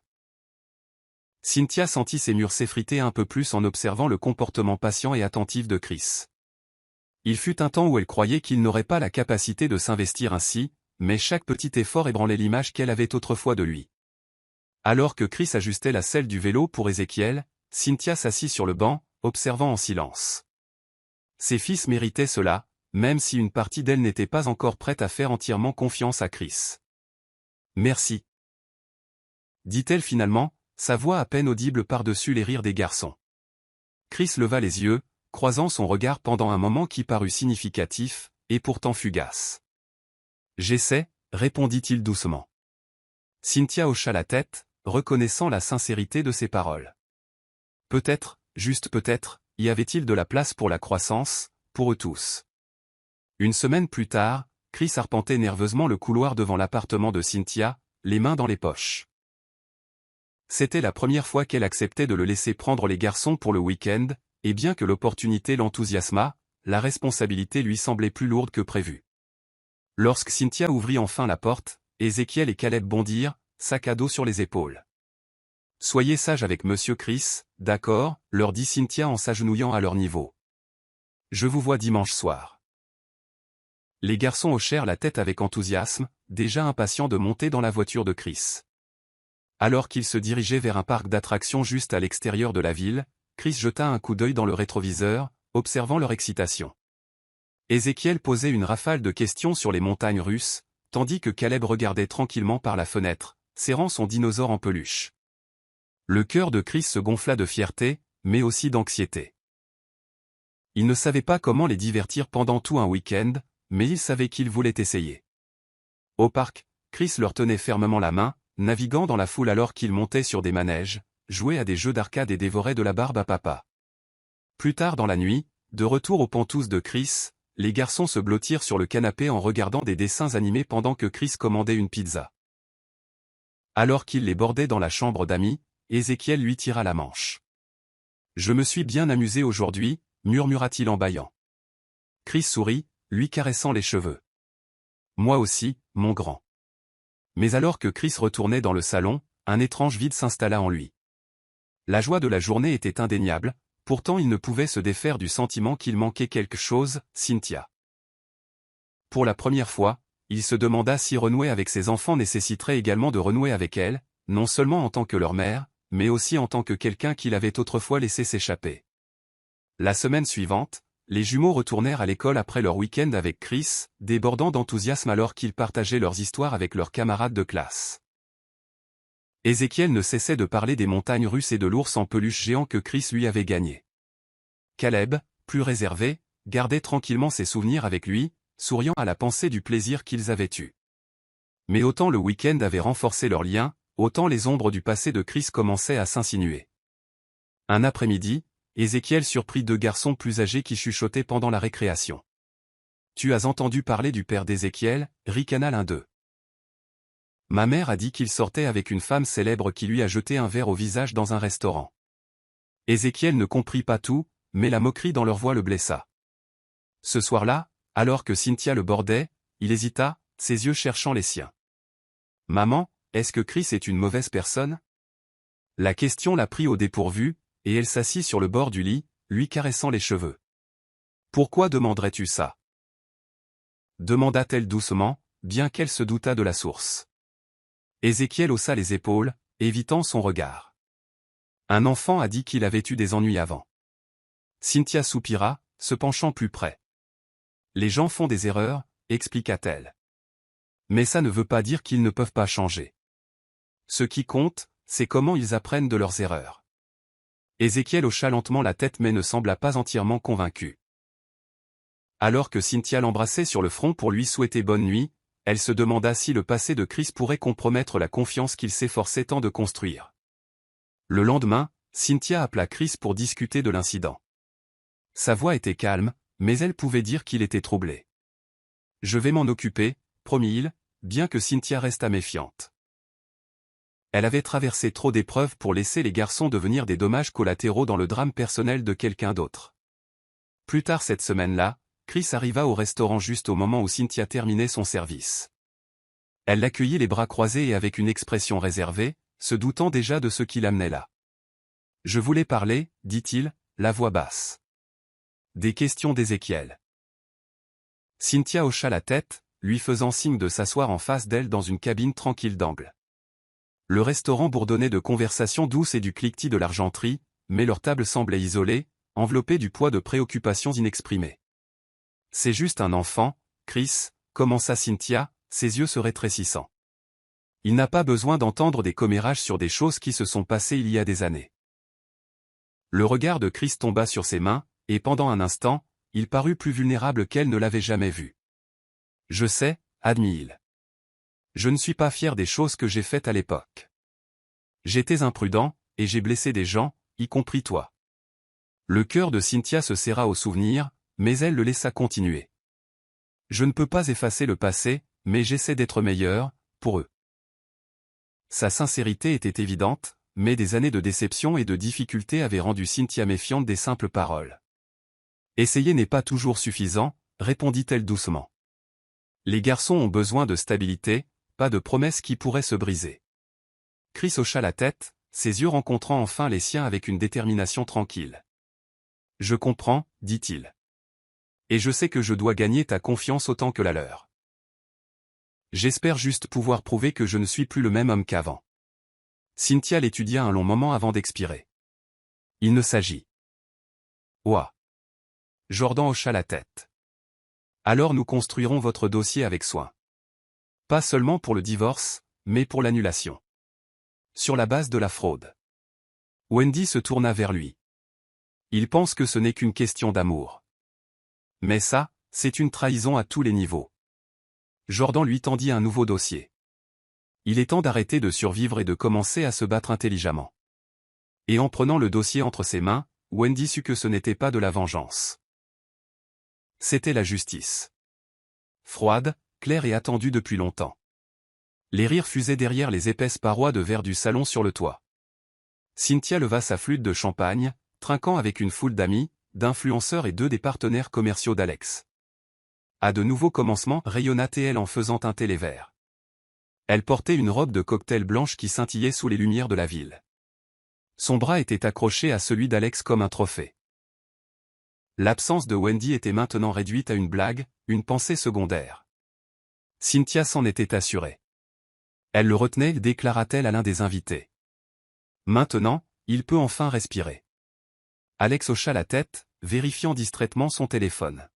Cynthia sentit ses murs s'effriter un peu plus en observant le comportement patient et attentif de Chris. Il fut un temps où elle croyait qu'il n'aurait pas la capacité de s'investir ainsi, mais chaque petit effort ébranlait l'image qu'elle avait autrefois de lui. Alors que Chris ajustait la selle du vélo pour Ézéchiel, Cynthia s'assit sur le banc, observant en silence. Ses fils méritaient cela, même si une partie d'elle n'était pas encore prête à faire entièrement confiance à Chris. « Merci. » dit-elle finalement, sa voix à peine audible par-dessus les rires des garçons. Chris leva les yeux, croisant son regard pendant un moment qui parut significatif, et pourtant fugace. « J'essaie, » répondit-il doucement. Cynthia hocha la tête, reconnaissant la sincérité de ses paroles. Peut-être, juste peut-être, y avait-il de la place pour la croissance, pour eux tous. Une semaine plus tard, Chris arpentait nerveusement le couloir devant l'appartement de Cynthia, les mains dans les poches. C'était la première fois qu'elle acceptait de le laisser prendre les garçons pour le week-end, et bien que l'opportunité l'enthousiasmât, la responsabilité lui semblait plus lourde que prévu. Lorsque Cynthia ouvrit enfin la porte, Ézéchiel et Caleb bondirent, sac à dos sur les épaules. « Soyez sages avec Monsieur Chris, d'accord » leur dit Cynthia en s'agenouillant à leur niveau. « Je vous vois dimanche soir. » Les garçons hochèrent la tête avec enthousiasme, déjà impatients de monter dans la voiture de Chris. Alors qu'ils se dirigeaient vers un parc d'attractions juste à l'extérieur de la ville, Chris jeta un coup d'œil dans le rétroviseur, observant leur excitation. Ézéchiel posait une rafale de questions sur les montagnes russes, tandis que Caleb regardait tranquillement par la fenêtre, serrant son dinosaure en peluche. Le cœur de Chris se gonfla de fierté, mais aussi d'anxiété. Il ne savait pas comment les divertir pendant tout un week-end, mais il savait qu'il voulait essayer. Au parc, Chris leur tenait fermement la main, naviguant dans la foule alors qu'ils montaient sur des manèges, jouaient à des jeux d'arcade et dévoraient de la barbe à papa. Plus tard dans la nuit, de retour aux pentouses de Chris, les garçons se blottirent sur le canapé en regardant des dessins animés pendant que Chris commandait une pizza. Alors qu'il les bordait dans la chambre d'amis, Ézéchiel lui tira la manche. « Je me suis bien amusé aujourd'hui » murmura-t-il en bâillant. Chris sourit, lui caressant les cheveux. « Moi aussi, mon grand. » Mais alors que Chris retournait dans le salon, un étrange vide s'installa en lui. La joie de la journée était indéniable, pourtant il ne pouvait se défaire du sentiment qu'il manquait quelque chose, Cynthia. Pour la première fois, il se demanda si renouer avec ses enfants nécessiterait également de renouer avec elle, non seulement en tant que leur mère, mais aussi en tant que quelqu'un qu'il avait autrefois laissé s'échapper. La semaine suivante, les jumeaux retournèrent à l'école après leur week-end avec Chris, débordant d'enthousiasme alors qu'ils partageaient leurs histoires avec leurs camarades de classe. Ézéchiel ne cessait de parler des montagnes russes et de l'ours en peluche géant que Chris lui avait gagné. Caleb, plus réservé, gardait tranquillement ses souvenirs avec lui, souriant à la pensée du plaisir qu'ils avaient eu. Mais autant le week-end avait renforcé leur lien, autant les ombres du passé de Chris commençaient à s'insinuer. Un après-midi, Ézéchiel surprit deux garçons plus âgés qui chuchotaient pendant la récréation. « Tu as entendu parler du père d'Ézéchiel » ricana l'un d'eux. « Ma mère a dit qu'il sortait avec une femme célèbre qui lui a jeté un verre au visage dans un restaurant. » Ézéchiel ne comprit pas tout, mais la moquerie dans leur voix le blessa. Ce soir-là, alors que Cynthia le bordait, il hésita, ses yeux cherchant les siens. « Maman, est-ce que Chris est une mauvaise personne ?» La question la prit au dépourvu, et elle s'assit sur le bord du lit, lui caressant les cheveux. « Pourquoi demanderais-tu ça ?» demanda-t-elle doucement, bien qu'elle se doutât de la source. Ézéchiel haussa les épaules, évitant son regard. Un enfant a dit qu'il avait eu des ennuis avant. Cynthia soupira, se penchant plus près. Les gens font des erreurs, expliqua-t-elle. Mais ça ne veut pas dire qu'ils ne peuvent pas changer. Ce qui compte, c'est comment ils apprennent de leurs erreurs. Ézéchiel hocha lentement la tête mais ne sembla pas entièrement convaincu. Alors que Cynthia l'embrassait sur le front pour lui souhaiter bonne nuit, elle se demanda si le passé de Chris pourrait compromettre la confiance qu'il s'efforçait tant de construire. Le lendemain, Cynthia appela Chris pour discuter de l'incident. Sa voix était calme, mais elle pouvait dire qu'il était troublé. « Je vais m'en occuper », promit-il, bien que Cynthia restât méfiante. Elle avait traversé trop d'épreuves pour laisser les garçons devenir des dommages collatéraux dans le drame personnel de quelqu'un d'autre. Plus tard cette semaine-là, Chris arriva au restaurant juste au moment où Cynthia terminait son service. Elle l'accueillit les bras croisés et avec une expression réservée, se doutant déjà de ce qui l'amenait là. « Je voulais parler, » dit-il, la voix basse. Des questions d'Ézéchiel. Cynthia hocha la tête, lui faisant signe de s'asseoir en face d'elle dans une cabine tranquille d'angle. Le restaurant bourdonnait de conversations douces et du cliquetis de l'argenterie, mais leur table semblait isolée, enveloppée du poids de préoccupations inexprimées. « C'est juste un enfant, Chris », commença Cynthia, ses yeux se rétrécissant. « Il n'a pas besoin d'entendre des commérages sur des choses qui se sont passées il y a des années. » Le regard de Chris tomba sur ses mains, et pendant un instant, il parut plus vulnérable qu'elle ne l'avait jamais vu. « Je sais, » admit-il. « Je ne suis pas fier des choses que j'ai faites à l'époque. J'étais imprudent, et j'ai blessé des gens, y compris toi. » Le cœur de Cynthia se serra au souvenir, mais elle le laissa continuer. « Je ne peux pas effacer le passé, mais j'essaie d'être meilleur, pour eux. » Sa sincérité était évidente, mais des années de déception et de difficultés avaient rendu Cynthia méfiante des simples paroles. « Essayer n'est pas toujours suffisant, » répondit-elle doucement. « Les garçons ont besoin de stabilité, pas de promesses qui pourraient se briser. » Chris hocha la tête, ses yeux rencontrant enfin les siens avec une détermination tranquille. « Je comprends, » dit-il. « Et je sais que je dois gagner ta confiance autant que la leur. J'espère juste pouvoir prouver que je ne suis plus le même homme qu'avant. » Cynthia l'étudia un long moment avant d'expirer. « Il ne s'agit. » Ouah. Jordan hocha la tête. « Alors nous construirons votre dossier avec soin. Pas seulement pour le divorce, mais pour l'annulation. Sur la base de la fraude. » Wendy se tourna vers lui. « Il pense que ce n'est qu'une question d'amour. Mais ça, c'est une trahison à tous les niveaux. » Jordan lui tendit un nouveau dossier. Il est temps d'arrêter de survivre et de commencer à se battre intelligemment. Et en prenant le dossier entre ses mains, Wendy sut que ce n'était pas de la vengeance. C'était la justice. Froide, claire et attendue depuis longtemps. Les rires fusaient derrière les épaisses parois de verre du salon sur le toit. Cynthia leva sa flûte de champagne, trinquant avec une foule d'amis, d'influenceurs et deux des partenaires commerciaux d'Alex. À de nouveaux commencements rayonna TL en faisant teinter les verres. Elle portait une robe de cocktail blanche qui scintillait sous les lumières de la ville. Son bras était accroché à celui d'Alex comme un trophée. L'absence de Wendy était maintenant réduite à une blague, une pensée secondaire. Cynthia s'en était assurée. Elle le retenait, déclara-t-elle à l'un des invités. Maintenant, il peut enfin respirer. Alex hocha la tête, vérifiant distraitement son téléphone.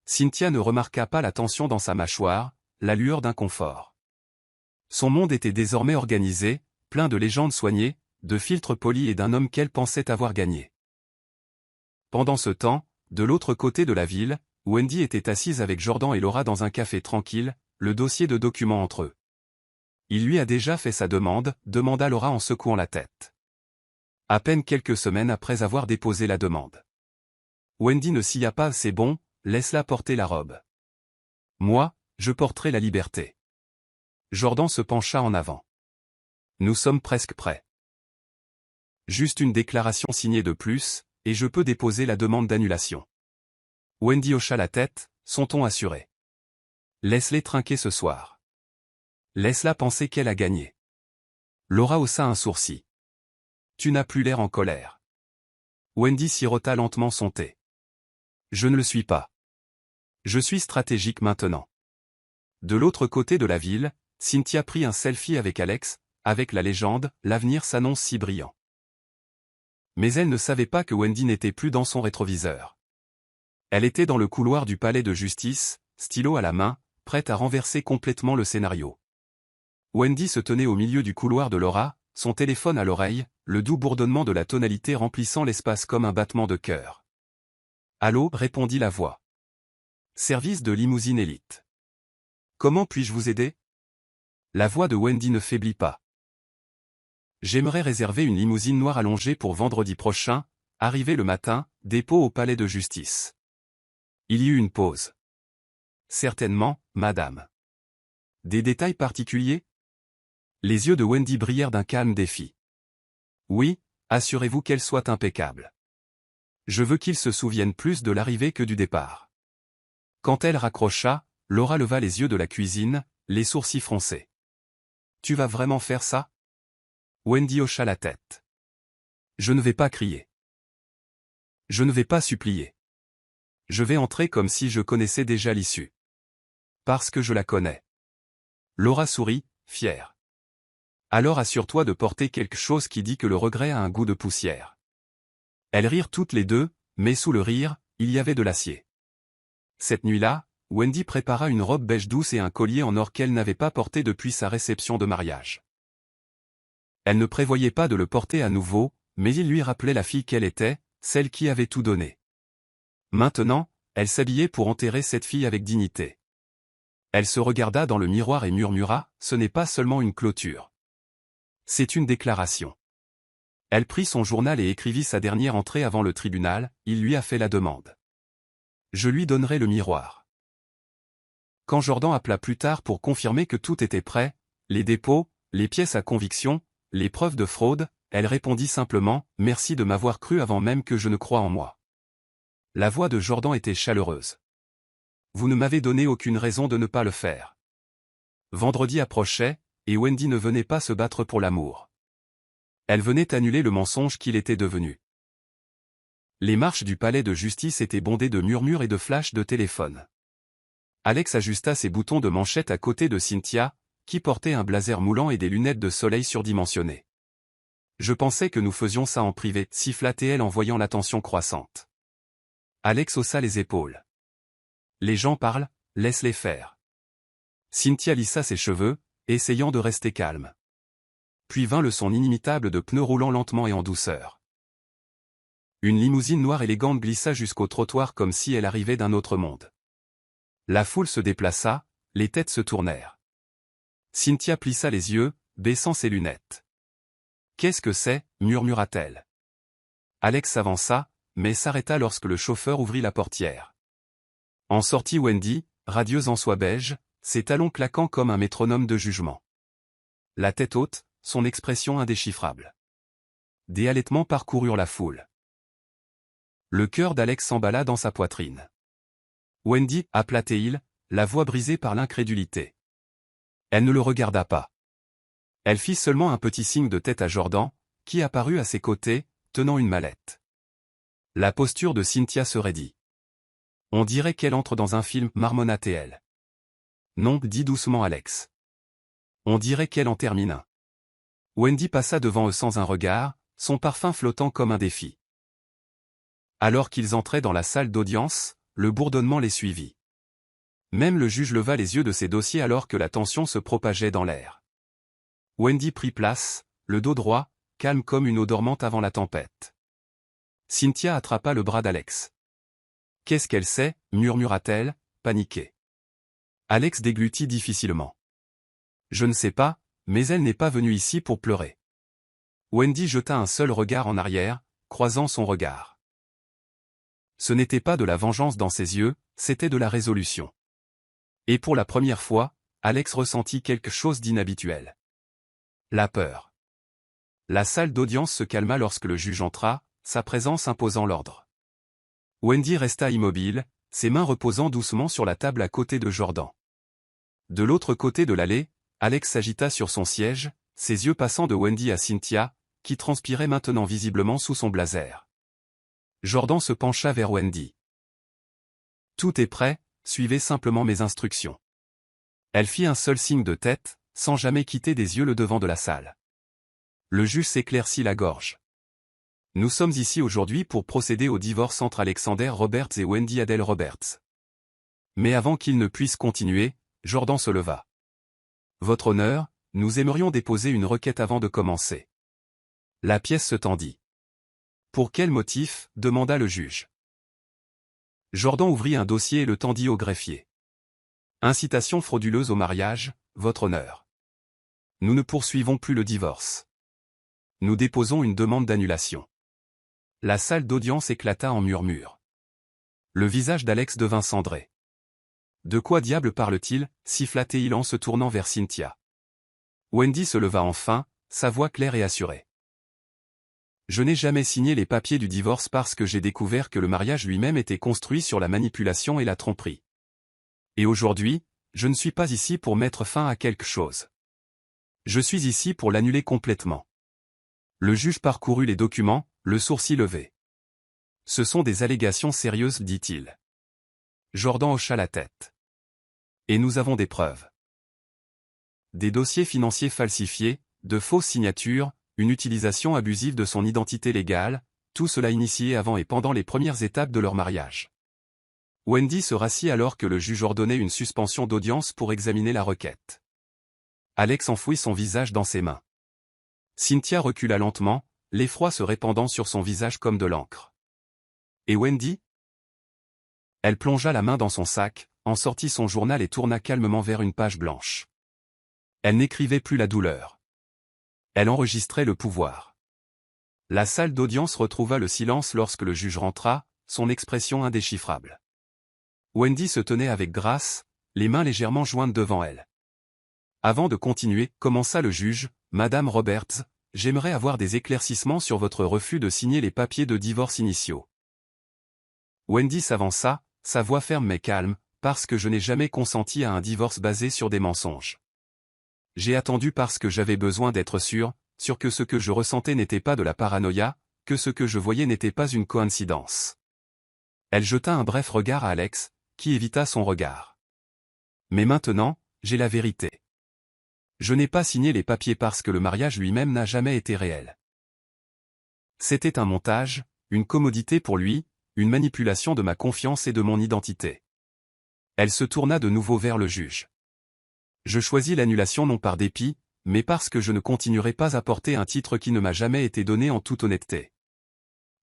Cynthia ne remarqua pas la tension dans sa mâchoire, la lueur d'inconfort. Son monde était désormais organisé, plein de légendes soignées, de filtres polis et d'un homme qu'elle pensait avoir gagné. Pendant ce temps, de l'autre côté de la ville, Wendy était assise avec Jordan et Laura dans un café tranquille, le dossier de documents entre eux. « Il lui a déjà fait sa demande » demanda Laura en secouant la tête. À peine quelques semaines après avoir déposé la demande. Wendy ne s'y a pas, c'est bon, laisse-la porter la robe. Moi, je porterai la liberté. Jordan se pencha en avant. Nous sommes presque prêts. Juste une déclaration signée de plus, et je peux déposer la demande d'annulation. Wendy hocha la tête, son ton assuré. Laisse-les trinquer ce soir. Laisse-la penser qu'elle a gagné. Laura haussa un sourcil. Tu n'as plus l'air en colère. Wendy sirota lentement son thé. Je ne le suis pas. Je suis stratégique maintenant. De l'autre côté de la ville, Cynthia prit un selfie avec Alex, avec la légende « L'avenir s'annonce si brillant ». Mais elle ne savait pas que Wendy n'était plus dans son rétroviseur. Elle était dans le couloir du palais de justice, stylo à la main, prête à renverser complètement le scénario. Wendy se tenait au milieu du couloir de Laura, son téléphone à l'oreille, le doux bourdonnement de la tonalité remplissant l'espace comme un battement de cœur. « Allô » répondit la voix. « Service de limousine élite. Comment puis-je vous aider ?» La voix de Wendy ne faiblit pas. « J'aimerais réserver une limousine noire allongée pour vendredi prochain, arrivée le matin, dépôt au palais de justice. » Il y eut une pause. « Certainement, madame. » Des détails particuliers ? Les yeux de Wendy brillèrent d'un calme défi. « Oui, assurez-vous qu'elle soit impeccable. Je veux qu'ils se souviennent plus de l'arrivée que du départ. » Quand elle raccrocha, Laura leva les yeux de la cuisine, les sourcils froncés. « Tu vas vraiment faire ça ?» Wendy hocha la tête. « Je ne vais pas crier. Je ne vais pas supplier. Je vais entrer comme si je connaissais déjà l'issue. Parce que je la connais. » Laura sourit, fière. « Alors assure-toi de porter quelque chose qui dit que le regret a un goût de poussière. » Elles rirent toutes les deux, mais sous le rire, il y avait de l'acier. Cette nuit-là, Wendy prépara une robe beige douce et un collier en or qu'elle n'avait pas porté depuis sa réception de mariage. Elle ne prévoyait pas de le porter à nouveau, mais il lui rappelait la fille qu'elle était, celle qui avait tout donné. Maintenant, elle s'habillait pour enterrer cette fille avec dignité. Elle se regarda dans le miroir et murmura, « Ce n'est pas seulement une clôture. C'est une déclaration. » Elle prit son journal et écrivit sa dernière entrée avant le tribunal, il lui a fait la demande. Je lui donnerai le miroir. Quand Jordan appela plus tard pour confirmer que tout était prêt, les dépôts, les pièces à conviction, les preuves de fraude, elle répondit simplement « Merci de m'avoir cru avant même que je ne croie en moi. » La voix de Jordan était chaleureuse. Vous ne m'avez donné aucune raison de ne pas le faire. Vendredi approchait, et Wendy ne venait pas se battre pour l'amour. Elle venait annuler le mensonge qu'il était devenu. Les marches du palais de justice étaient bondées de murmures et de flashs de téléphone. Alex ajusta ses boutons de manchette à côté de Cynthia, qui portait un blazer moulant et des lunettes de soleil surdimensionnées. Je pensais que nous faisions ça en privé, siffla-t-elle en voyant la tension croissante. Alex haussa les épaules. Les gens parlent, laisse-les faire. Cynthia lissa ses cheveux, essayant de rester calme. Puis vint le son inimitable de pneus roulant lentement et en douceur. Une limousine noire élégante glissa jusqu'au trottoir comme si elle arrivait d'un autre monde. La foule se déplaça, les têtes se tournèrent. Cynthia plissa les yeux, baissant ses lunettes. « Qu'est-ce que c'est » murmura-t-elle. Alex s'avança, mais s'arrêta lorsque le chauffeur ouvrit la portière. En sortit Wendy, radieuse en soie beige, ses talons claquant comme un métronome de jugement. La tête haute, son expression indéchiffrable. Des halètements parcoururent la foule. Le cœur d'Alex s'emballa dans sa poitrine. « Wendy » appela-t-il, la voix brisée par l'incrédulité. Elle ne le regarda pas. Elle fit seulement un petit signe de tête à Jordan, qui apparut à ses côtés, tenant une mallette. La posture de Cynthia se raidit. « On dirait qu'elle entre dans un film, marmonna-t-elle. « Non, dit doucement Alex. On dirait qu'elle en termine un. » Wendy passa devant eux sans un regard, son parfum flottant comme un défi. Alors qu'ils entraient dans la salle d'audience, le bourdonnement les suivit. Même le juge leva les yeux de ses dossiers alors que la tension se propageait dans l'air. Wendy prit place, le dos droit, calme comme une eau dormante avant la tempête. Cynthia attrapa le bras d'Alex. « Qu'est-ce qu'elle sait » murmura-t-elle, paniquée. Alex déglutit difficilement. « Je ne sais pas, mais elle n'est pas venue ici pour pleurer. » Wendy jeta un seul regard en arrière, croisant son regard. Ce n'était pas de la vengeance dans ses yeux, c'était de la résolution. Et pour la première fois, Alex ressentit quelque chose d'inhabituel. La peur. La salle d'audience se calma lorsque le juge entra, sa présence imposant l'ordre. Wendy resta immobile, ses mains reposant doucement sur la table à côté de Jordan. De l'autre côté de l'allée, Alex s'agita sur son siège, ses yeux passant de Wendy à Cynthia, qui transpirait maintenant visiblement sous son blazer. Jordan se pencha vers Wendy. « Tout est prêt, suivez simplement mes instructions. » Elle fit un seul signe de tête, sans jamais quitter des yeux le devant de la salle. Le juge s'éclaircit la gorge. « Nous sommes ici aujourd'hui pour procéder au divorce entre Alexander Roberts et Wendy Adele Roberts. » Mais avant qu'il ne puisse continuer, Jordan se leva. « Votre honneur, nous aimerions déposer une requête avant de commencer. » La pièce se tendit. « Pour quel motif ?» demanda le juge. Jordan ouvrit un dossier et le tendit au greffier. « Incitation frauduleuse au mariage, votre honneur. Nous ne poursuivons plus le divorce. Nous déposons une demande d'annulation. » La salle d'audience éclata en murmures. Le visage d'Alex devint cendré. « De quoi diable parle-t-il » siffla-t-il en se tournant vers Cynthia. Wendy se leva enfin, sa voix claire et assurée. « Je n'ai jamais signé les papiers du divorce parce que j'ai découvert que le mariage lui-même était construit sur la manipulation et la tromperie. Et aujourd'hui, je ne suis pas ici pour mettre fin à quelque chose. Je suis ici pour l'annuler complètement. » Le juge parcourut les documents, le sourcil levé. « Ce sont des allégations sérieuses, dit-il. » Jordan hocha la tête. « Et nous avons des preuves. Des dossiers financiers falsifiés, de fausses signatures, une utilisation abusive de son identité légale, tout cela initié avant et pendant les premières étapes de leur mariage. » Wendy se rassit alors que le juge ordonnait une suspension d'audience pour examiner la requête. Alex enfouit son visage dans ses mains. Cynthia recula lentement, l'effroi se répandant sur son visage comme de l'encre. « Et Wendy ?» Elle plongea la main dans son sac, en sortit son journal et tourna calmement vers une page blanche. Elle n'écrivait plus la douleur. Elle enregistrait le pouvoir. La salle d'audience retrouva le silence lorsque le juge rentra, son expression indéchiffrable. Wendy se tenait avec grâce, les mains légèrement jointes devant elle. Avant de continuer, commença le juge, « Madame Roberts, j'aimerais avoir des éclaircissements sur votre refus de signer les papiers de divorce initiaux. » Wendy s'avança, sa voix ferme mais calme, « Parce que je n'ai jamais consenti à un divorce basé sur des mensonges. J'ai attendu parce que j'avais besoin d'être sûr que ce que je ressentais n'était pas de la paranoïa, que ce que je voyais n'était pas une coïncidence. » Elle jeta un bref regard à Alex, qui évita son regard. « Mais maintenant, j'ai la vérité. Je n'ai pas signé les papiers parce que le mariage lui-même n'a jamais été réel. C'était un montage, une commodité pour lui, une manipulation de ma confiance et de mon identité. » Elle se tourna de nouveau vers le juge. « Je choisis l'annulation non par dépit, mais parce que je ne continuerai pas à porter un titre qui ne m'a jamais été donné en toute honnêteté. »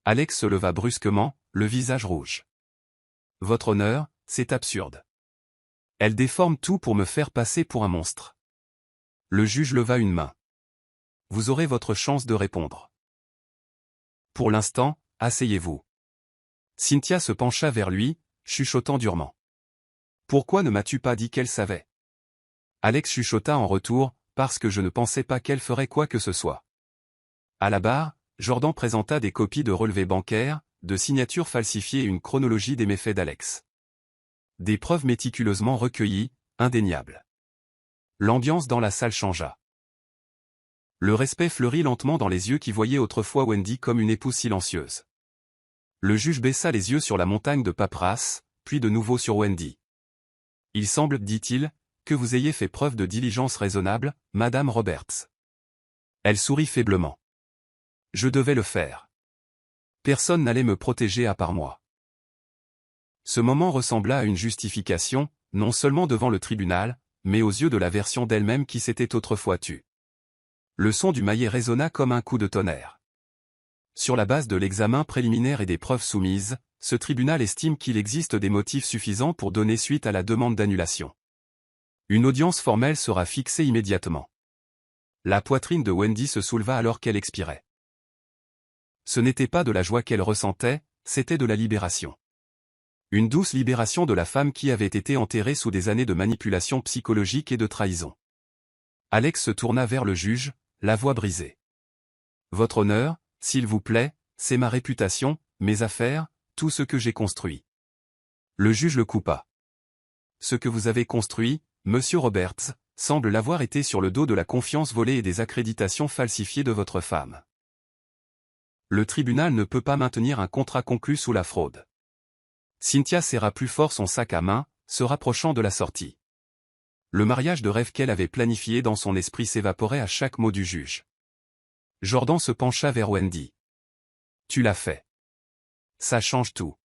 Alex se leva brusquement, le visage rouge. « Votre honneur, c'est absurde. Elle déforme tout pour me faire passer pour un monstre. » Le juge leva une main. « Vous aurez votre chance de répondre. Pour l'instant, asseyez-vous. » Cynthia se pencha vers lui, chuchotant durement. « Pourquoi ne m'as-tu pas dit qu'elle savait ?» Alex chuchota en retour, « Parce que je ne pensais pas qu'elle ferait quoi que ce soit. » À la barre, Jordan présenta des copies de relevés bancaires, de signatures falsifiées et une chronologie des méfaits d'Alex. Des preuves méticuleusement recueillies, indéniables. L'ambiance dans la salle changea. Le respect fleurit lentement dans les yeux qui voyaient autrefois Wendy comme une épouse silencieuse. Le juge baissa les yeux sur la montagne de paperasse, puis de nouveau sur Wendy. « Il semble, dit-il, que vous ayez fait preuve de diligence raisonnable, Madame Roberts. » Elle sourit faiblement. « Je devais le faire. Personne n'allait me protéger à part moi. » Ce moment ressembla à une justification, non seulement devant le tribunal, mais aux yeux de la version d'elle-même qui s'était autrefois tue. Le son du maillet résonna comme un coup de tonnerre. Sur la base de l'examen préliminaire et des preuves soumises, ce tribunal estime qu'il existe des motifs suffisants pour donner suite à la demande d'annulation. Une audience formelle sera fixée immédiatement. La poitrine de Wendy se souleva alors qu'elle expirait. Ce n'était pas de la joie qu'elle ressentait, c'était de la libération. Une douce libération de la femme qui avait été enterrée sous des années de manipulation psychologique et de trahison. Alex se tourna vers le juge, la voix brisée. « Votre honneur, s'il vous plaît, c'est ma réputation, mes affaires, tout ce que j'ai construit. » Le juge le coupa. « Ce que vous avez construit, monsieur Roberts, semble l'avoir été sur le dos de la confiance volée et des accréditations falsifiées de votre femme. Le tribunal ne peut pas maintenir un contrat conclu sous la fraude. » Cynthia serra plus fort son sac à main, se rapprochant de la sortie. Le mariage de rêve qu'elle avait planifié dans son esprit s'évaporait à chaque mot du juge. Jordan se pencha vers Wendy. « Tu l'as fait. Ça change tout. »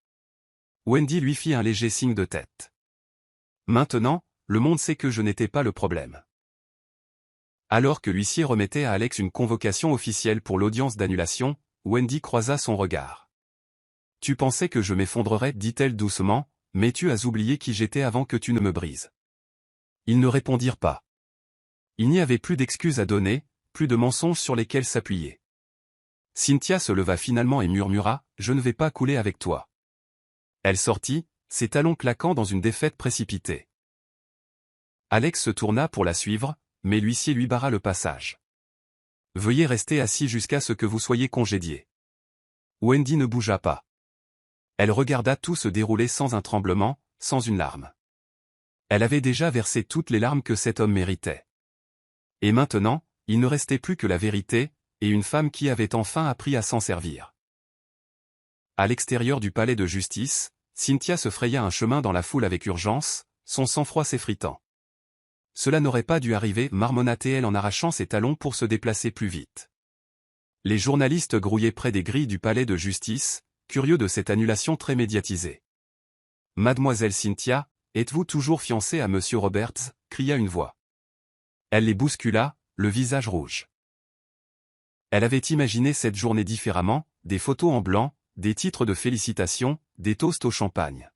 Wendy lui fit un léger signe de tête. « Maintenant, le monde sait que je n'étais pas le problème. » Alors que l'huissier remettait à Alex une convocation officielle pour l'audience d'annulation, Wendy croisa son regard. « Tu pensais que je m'effondrerais, dit-elle doucement, mais tu as oublié qui j'étais avant que tu ne me brises. » Ils ne répondirent pas. Il n'y avait plus d'excuses à donner, plus de mensonges sur lesquels s'appuyer. Cynthia se leva finalement et murmura « Je ne vais pas couler avec toi. » Elle sortit, ses talons claquant dans une défaite précipitée. Alex se tourna pour la suivre, mais l'huissier lui barra le passage. « Veuillez rester assis jusqu'à ce que vous soyez congédié. » Wendy ne bougea pas. Elle regarda tout se dérouler sans un tremblement, sans une larme. Elle avait déjà versé toutes les larmes que cet homme méritait. Et maintenant, il ne restait plus que la vérité, et une femme qui avait enfin appris à s'en servir. À l'extérieur du palais de justice, Cynthia se fraya un chemin dans la foule avec urgence, son sang-froid s'effritant. Cela n'aurait pas dû arriver, marmonna-t-elle en arrachant ses talons pour se déplacer plus vite. Les journalistes grouillaient près des grilles du palais de justice, curieux de cette annulation très médiatisée. « Mademoiselle Cynthia, êtes-vous toujours fiancée à Monsieur Roberts » cria une voix. Elle les bouscula, le visage rouge. Elle avait imaginé cette journée différemment, des photos en blanc, des titres de félicitations, des toasts au champagne.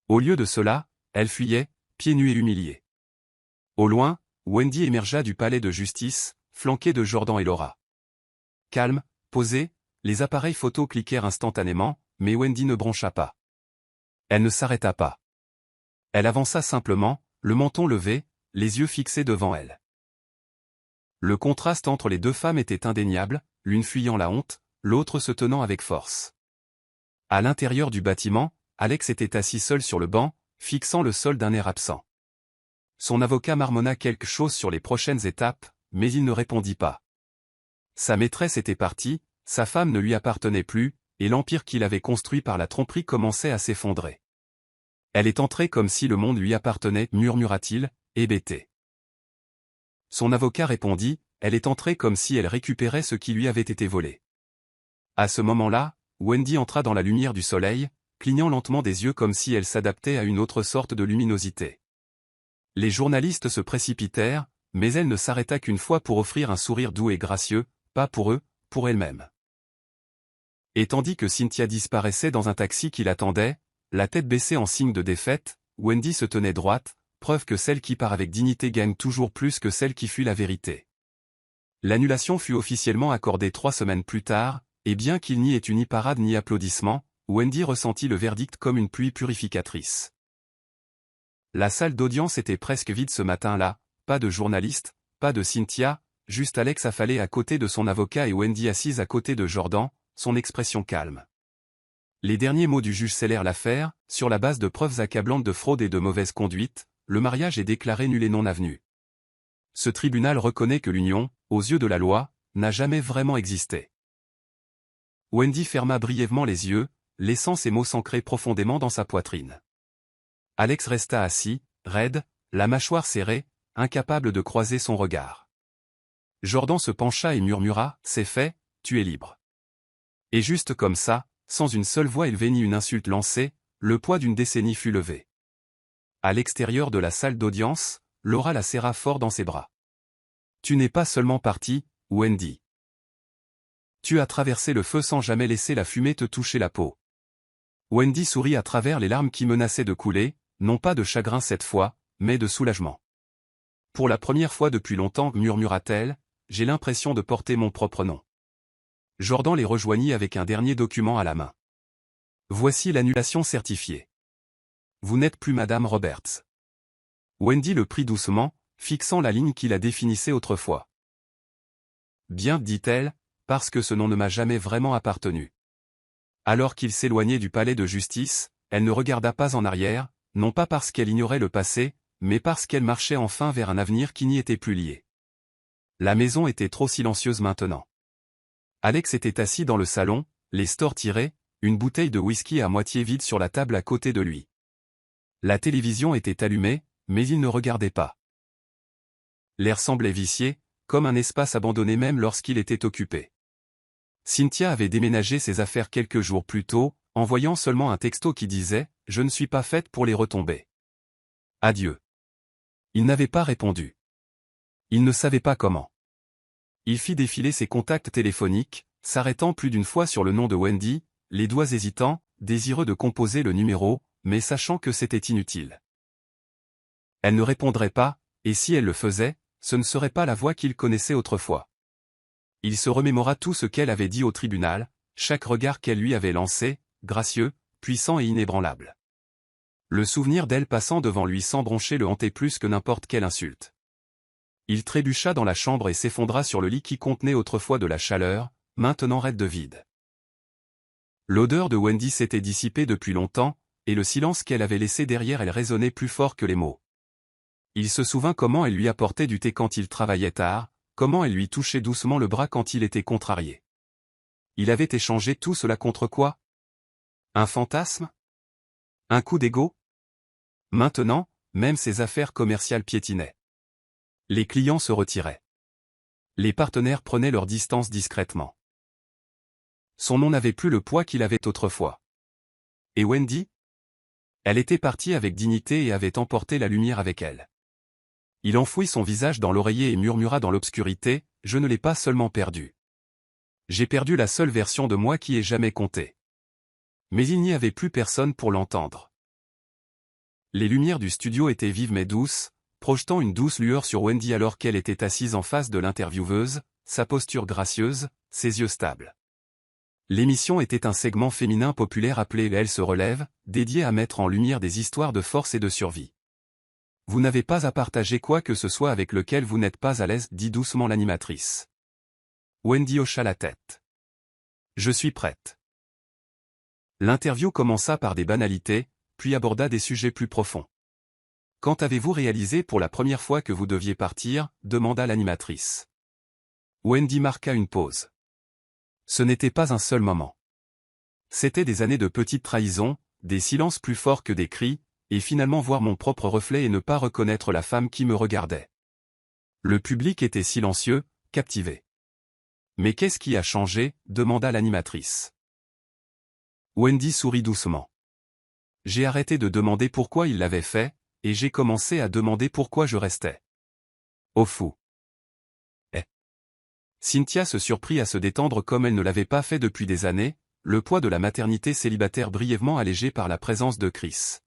Au lieu de cela, elle fuyait, pieds nus et humiliée. Au loin, Wendy émergea du palais de justice, flanquée de Jordan et Laura. Calme, posée, les appareils photo cliquèrent instantanément, mais Wendy ne broncha pas. Elle ne s'arrêta pas. Elle avança simplement, le menton levé, les yeux fixés devant elle. Le contraste entre les deux femmes était indéniable, l'une fuyant la honte, l'autre se tenant avec force. À l'intérieur du bâtiment, Alex était assis seul sur le banc, fixant le sol d'un air absent. Son avocat marmonna quelque chose sur les prochaines étapes, mais il ne répondit pas. Sa maîtresse était partie, sa femme ne lui appartenait plus, et l'empire qu'il avait construit par la tromperie commençait à s'effondrer. Elle est entrée comme si le monde lui appartenait, murmura-t-il, hébété. Son avocat répondit, elle est entrée comme si elle récupérait ce qui lui avait été volé. À ce moment-là, Wendy entra dans la lumière du soleil, clignant lentement des yeux comme si elle s'adaptait à une autre sorte de luminosité. Les journalistes se précipitèrent, mais elle ne s'arrêta qu'une fois pour offrir un sourire doux et gracieux, pas pour eux, pour elle-même. Et tandis que Cynthia disparaissait dans un taxi qui l'attendait, la tête baissée en signe de défaite, Wendy se tenait droite, preuve que celle qui part avec dignité gagne toujours plus que celle qui fuit la vérité. L'annulation fut officiellement accordée 3 semaines plus tard, et bien qu'il n'y ait eu ni parade ni applaudissements, Wendy ressentit le verdict comme une pluie purificatrice. La salle d'audience était presque vide ce matin-là, pas de journalistes, pas de Cynthia, juste Alex affalé à côté de son avocat et Wendy assise à côté de Jordan, son expression calme. Les derniers mots du juge scellèrent l'affaire, sur la base de preuves accablantes de fraude et de mauvaise conduite, le mariage est déclaré nul et non avenu. Ce tribunal reconnaît que l'union, aux yeux de la loi, n'a jamais vraiment existé. Wendy ferma brièvement les yeux, laissant ces mots s'ancrer profondément dans sa poitrine. Alex resta assis, raide, la mâchoire serrée, incapable de croiser son regard. Jordan se pencha et murmura « C'est fait, tu es libre ». Et juste comme ça, sans une seule voix élevée ni une insulte lancée, le poids d'une décennie fut levé. À l'extérieur de la salle d'audience, Laura la serra fort dans ses bras. « Tu n'es pas seulement partie, Wendy. Tu as traversé le feu sans jamais laisser la fumée te toucher la peau. » Wendy sourit à travers les larmes qui menaçaient de couler, non pas de chagrin cette fois, mais de soulagement. « Pour la première fois depuis longtemps, murmura-t-elle, j'ai l'impression de porter mon propre nom. Jordan les rejoignit avec un dernier document à la main. Voici l'annulation certifiée. Vous n'êtes plus Madame Roberts. Wendy le prit doucement, fixant la ligne qui la définissait autrefois. Bien, dit-elle, parce que ce nom ne m'a jamais vraiment appartenu. Alors qu'il s'éloignait du palais de justice, elle ne regarda pas en arrière, non pas parce qu'elle ignorait le passé, mais parce qu'elle marchait enfin vers un avenir qui n'y était plus lié. La maison était trop silencieuse maintenant. Alex était assis dans le salon, les stores tirés, une bouteille de whisky à moitié vide sur la table à côté de lui. La télévision était allumée, mais il ne regardait pas. L'air semblait vicié, comme un espace abandonné même lorsqu'il était occupé. Cynthia avait déménagé ses affaires quelques jours plus tôt, envoyant seulement un texto qui disait « Je ne suis pas faite pour les retombées. Adieu ». Il n'avait pas répondu. Il ne savait pas comment. Il fit défiler ses contacts téléphoniques, s'arrêtant plus d'une fois sur le nom de Wendy, les doigts hésitants, désireux de composer le numéro, mais sachant que c'était inutile. Elle ne répondrait pas, et si elle le faisait, ce ne serait pas la voix qu'il connaissait autrefois. Il se remémora tout ce qu'elle avait dit au tribunal, chaque regard qu'elle lui avait lancé, gracieux, puissant et inébranlable. Le souvenir d'elle passant devant lui sans broncher le hantait plus que n'importe quelle insulte. Il trébucha dans la chambre et s'effondra sur le lit qui contenait autrefois de la chaleur, maintenant raide de vide. L'odeur de Wendy s'était dissipée depuis longtemps, et le silence qu'elle avait laissé derrière elle résonnait plus fort que les mots. Il se souvint comment elle lui apportait du thé quand il travaillait tard, comment elle lui touchait doucement le bras quand il était contrarié. Il avait échangé tout cela contre quoi? Un fantasme? Un coup d'ego? Maintenant, même ses affaires commerciales piétinaient. Les clients se retiraient. Les partenaires prenaient leur distance discrètement. Son nom n'avait plus le poids qu'il avait autrefois. Et Wendy? Elle était partie avec dignité et avait emporté la lumière avec elle. Il enfouit son visage dans l'oreiller et murmura dans l'obscurité, « Je ne l'ai pas seulement perdu. J'ai perdu la seule version de moi qui ait jamais compté. » Mais il n'y avait plus personne pour l'entendre. Les lumières du studio étaient vives mais douces, projetant une douce lueur sur Wendy alors qu'elle était assise en face de l'intervieweuse, sa posture gracieuse, ses yeux stables. L'émission était un segment féminin populaire appelé « Elle se relève », dédié à mettre en lumière des histoires de force et de survie. Vous n'avez pas à partager quoi que ce soit avec lequel vous n'êtes pas à l'aise, dit doucement l'animatrice. Wendy hocha la tête. Je suis prête. L'interview commença par des banalités, puis aborda des sujets plus profonds. Quand avez-vous réalisé pour la première fois que vous deviez partir, demanda l'animatrice. Wendy marqua une pause. Ce n'était pas un seul moment. C'était des années de petites trahisons, des silences plus forts que des cris, et finalement voir mon propre reflet et ne pas reconnaître la femme qui me regardait. Le public était silencieux, captivé. Mais qu'est-ce qui a changé, demanda l'animatrice. Wendy sourit doucement. J'ai arrêté de demander pourquoi il l'avait fait, et j'ai commencé à demander pourquoi je restais. Au fou. Cynthia se surprit à se détendre comme elle ne l'avait pas fait depuis des années, le poids de la maternité célibataire brièvement allégé par la présence de Chris.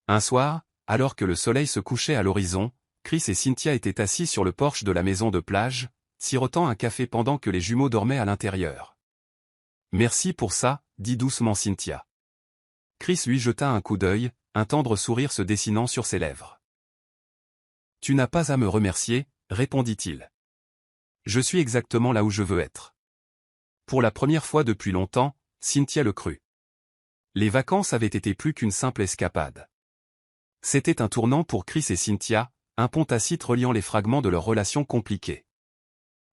Un soir, alors que le soleil se couchait à l'horizon, Chris et Cynthia étaient assis sur le porche de la maison de plage, sirotant un café pendant que les jumeaux dormaient à l'intérieur. Merci pour ça, dit doucement Cynthia. Chris lui jeta un coup d'œil, un tendre sourire se dessinant sur ses lèvres. Tu n'as pas à me remercier, répondit-il. Je suis exactement là où je veux être. Pour la première fois depuis longtemps, Cynthia le crut. Les vacances avaient été plus qu'une simple escapade. C'était un tournant pour Chris et Cynthia, un pont tacite reliant les fragments de leur relation compliquée.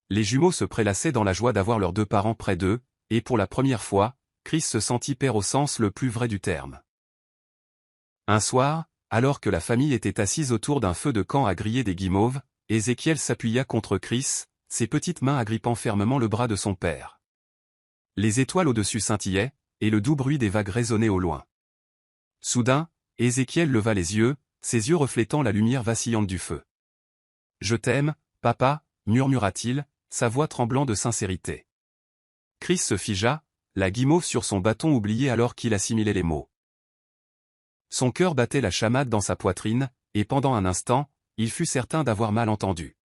Les jumeaux se prélassaient dans la joie d'avoir leurs deux parents près d'eux, et pour la première fois, Chris se sentit père au sens le plus vrai du terme. Un soir, alors que la famille était assise autour d'un feu de camp à griller des guimauves, Ézéchiel s'appuya contre Chris, ses petites mains agrippant fermement le bras de son père. Les étoiles au-dessus scintillaient, et le doux bruit des vagues résonnait au loin. Soudain, Ézéchiel leva les yeux, ses yeux reflétant la lumière vacillante du feu. « Je t'aime, papa » murmura-t-il, sa voix tremblant de sincérité. Chris se figea, la guimauve sur son bâton oublié alors qu'il assimilait les mots. Son cœur battait la chamade dans sa poitrine, et pendant un instant, il fut certain d'avoir mal entendu.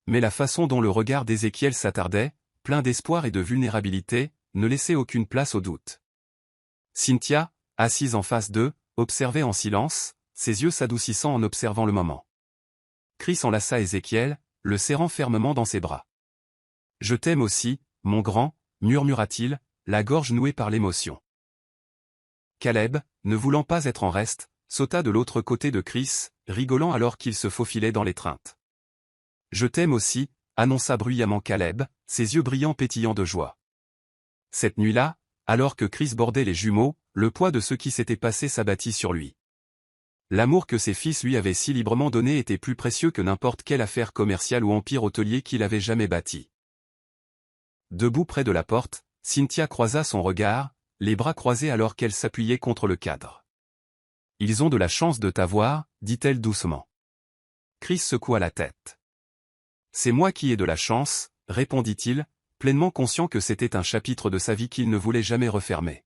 Mais la façon dont le regard d'Ézéchiel s'attardait, plein d'espoir et de vulnérabilité, ne laissait aucune place au doute. Cynthia, assise en face d'eux, observait en silence, ses yeux s'adoucissant en observant le moment. Chris enlaça Ézéchiel, le serrant fermement dans ses bras. « Je t'aime aussi, mon grand », murmura-t-il, la gorge nouée par l'émotion. Caleb, ne voulant pas être en reste, sauta de l'autre côté de Chris, rigolant alors qu'il se faufilait dans l'étreinte. « Je t'aime aussi », annonça bruyamment Caleb, ses yeux brillants pétillants de joie. Cette nuit-là, alors que Chris bordait les jumeaux, le poids de ce qui s'était passé s'abattit sur lui. L'amour que ses fils lui avaient si librement donné était plus précieux que n'importe quelle affaire commerciale ou empire hôtelier qu'il avait jamais bâti. Debout près de la porte, Cynthia croisa son regard, les bras croisés alors qu'elle s'appuyait contre le cadre. « Ils ont de la chance de t'avoir », dit-elle doucement. Chris secoua la tête. « C'est moi qui ai de la chance », répondit-il, pleinement conscient que c'était un chapitre de sa vie qu'il ne voulait jamais refermer.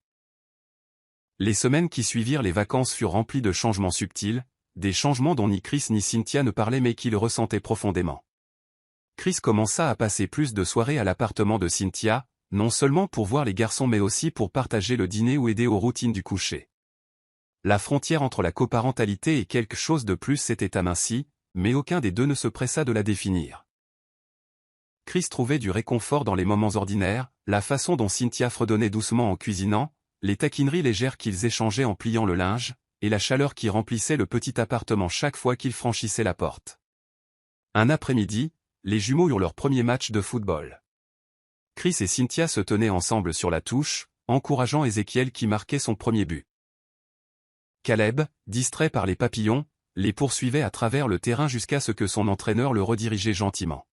Les semaines qui suivirent les vacances furent remplies de changements subtils, des changements dont ni Chris ni Cynthia ne parlaient mais qu'ils ressentaient profondément. Chris commença à passer plus de soirées à l'appartement de Cynthia, non seulement pour voir les garçons mais aussi pour partager le dîner ou aider aux routines du coucher. La frontière entre la coparentalité et quelque chose de plus s'était amincie, mais aucun des deux ne se pressa de la définir. Chris trouvait du réconfort dans les moments ordinaires, la façon dont Cynthia fredonnait doucement en cuisinant, les taquineries légères qu'ils échangeaient en pliant le linge, et la chaleur qui remplissait le petit appartement chaque fois qu'ils franchissaient la porte. Un après-midi, les jumeaux eurent leur premier match de football. Chris et Cynthia se tenaient ensemble sur la touche, encourageant Ézéchiel qui marquait son premier but. Caleb, distrait par les papillons, les poursuivait à travers le terrain jusqu'à ce que son entraîneur le redirigeait gentiment.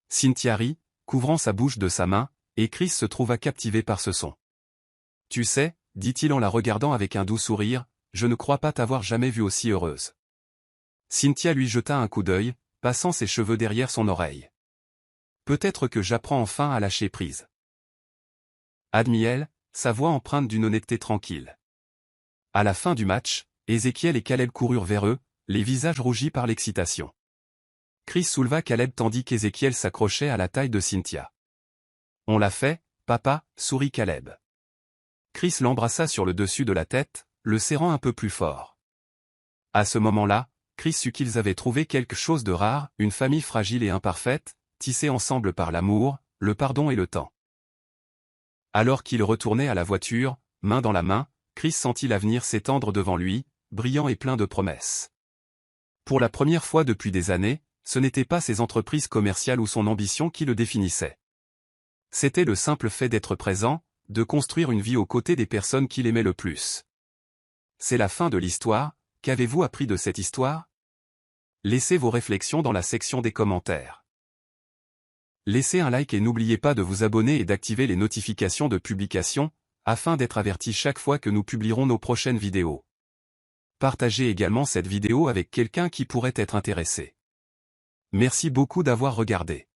Cynthia rit, couvrant sa bouche de sa main, et Chris se trouva captivé par ce son. « Tu sais, » dit-il en la regardant avec un doux sourire, « je ne crois pas t'avoir jamais vue aussi heureuse. » Cynthia lui jeta un coup d'œil, passant ses cheveux derrière son oreille. « Peut-être que j'apprends enfin à lâcher prise. » Admit-elle, sa voix empreinte d'une honnêteté tranquille. À la fin du match, Ézéchiel et Caleb coururent vers eux, les visages rougis par l'excitation. Chris souleva Caleb tandis qu'Ézéchiel s'accrochait à la taille de Cynthia. « On l'a fait, papa », sourit Caleb. Chris l'embrassa sur le dessus de la tête, le serrant un peu plus fort. À ce moment-là, Chris sut qu'ils avaient trouvé quelque chose de rare, une famille fragile et imparfaite, tissée ensemble par l'amour, le pardon et le temps. Alors qu'il retournait à la voiture, main dans la main, Chris sentit l'avenir s'étendre devant lui, brillant et plein de promesses. Pour la première fois depuis des années, ce n'était pas ses entreprises commerciales ou son ambition qui le définissaient. C'était le simple fait d'être présent, de construire une vie aux côtés des personnes qu'il aimait le plus. C'est la fin de l'histoire, qu'avez-vous appris de cette histoire? Laissez vos réflexions dans la section des commentaires. Laissez un like et n'oubliez pas de vous abonner et d'activer les notifications de publication, afin d'être averti chaque fois que nous publierons nos prochaines vidéos. Partagez également cette vidéo avec quelqu'un qui pourrait être intéressé. Merci beaucoup d'avoir regardé.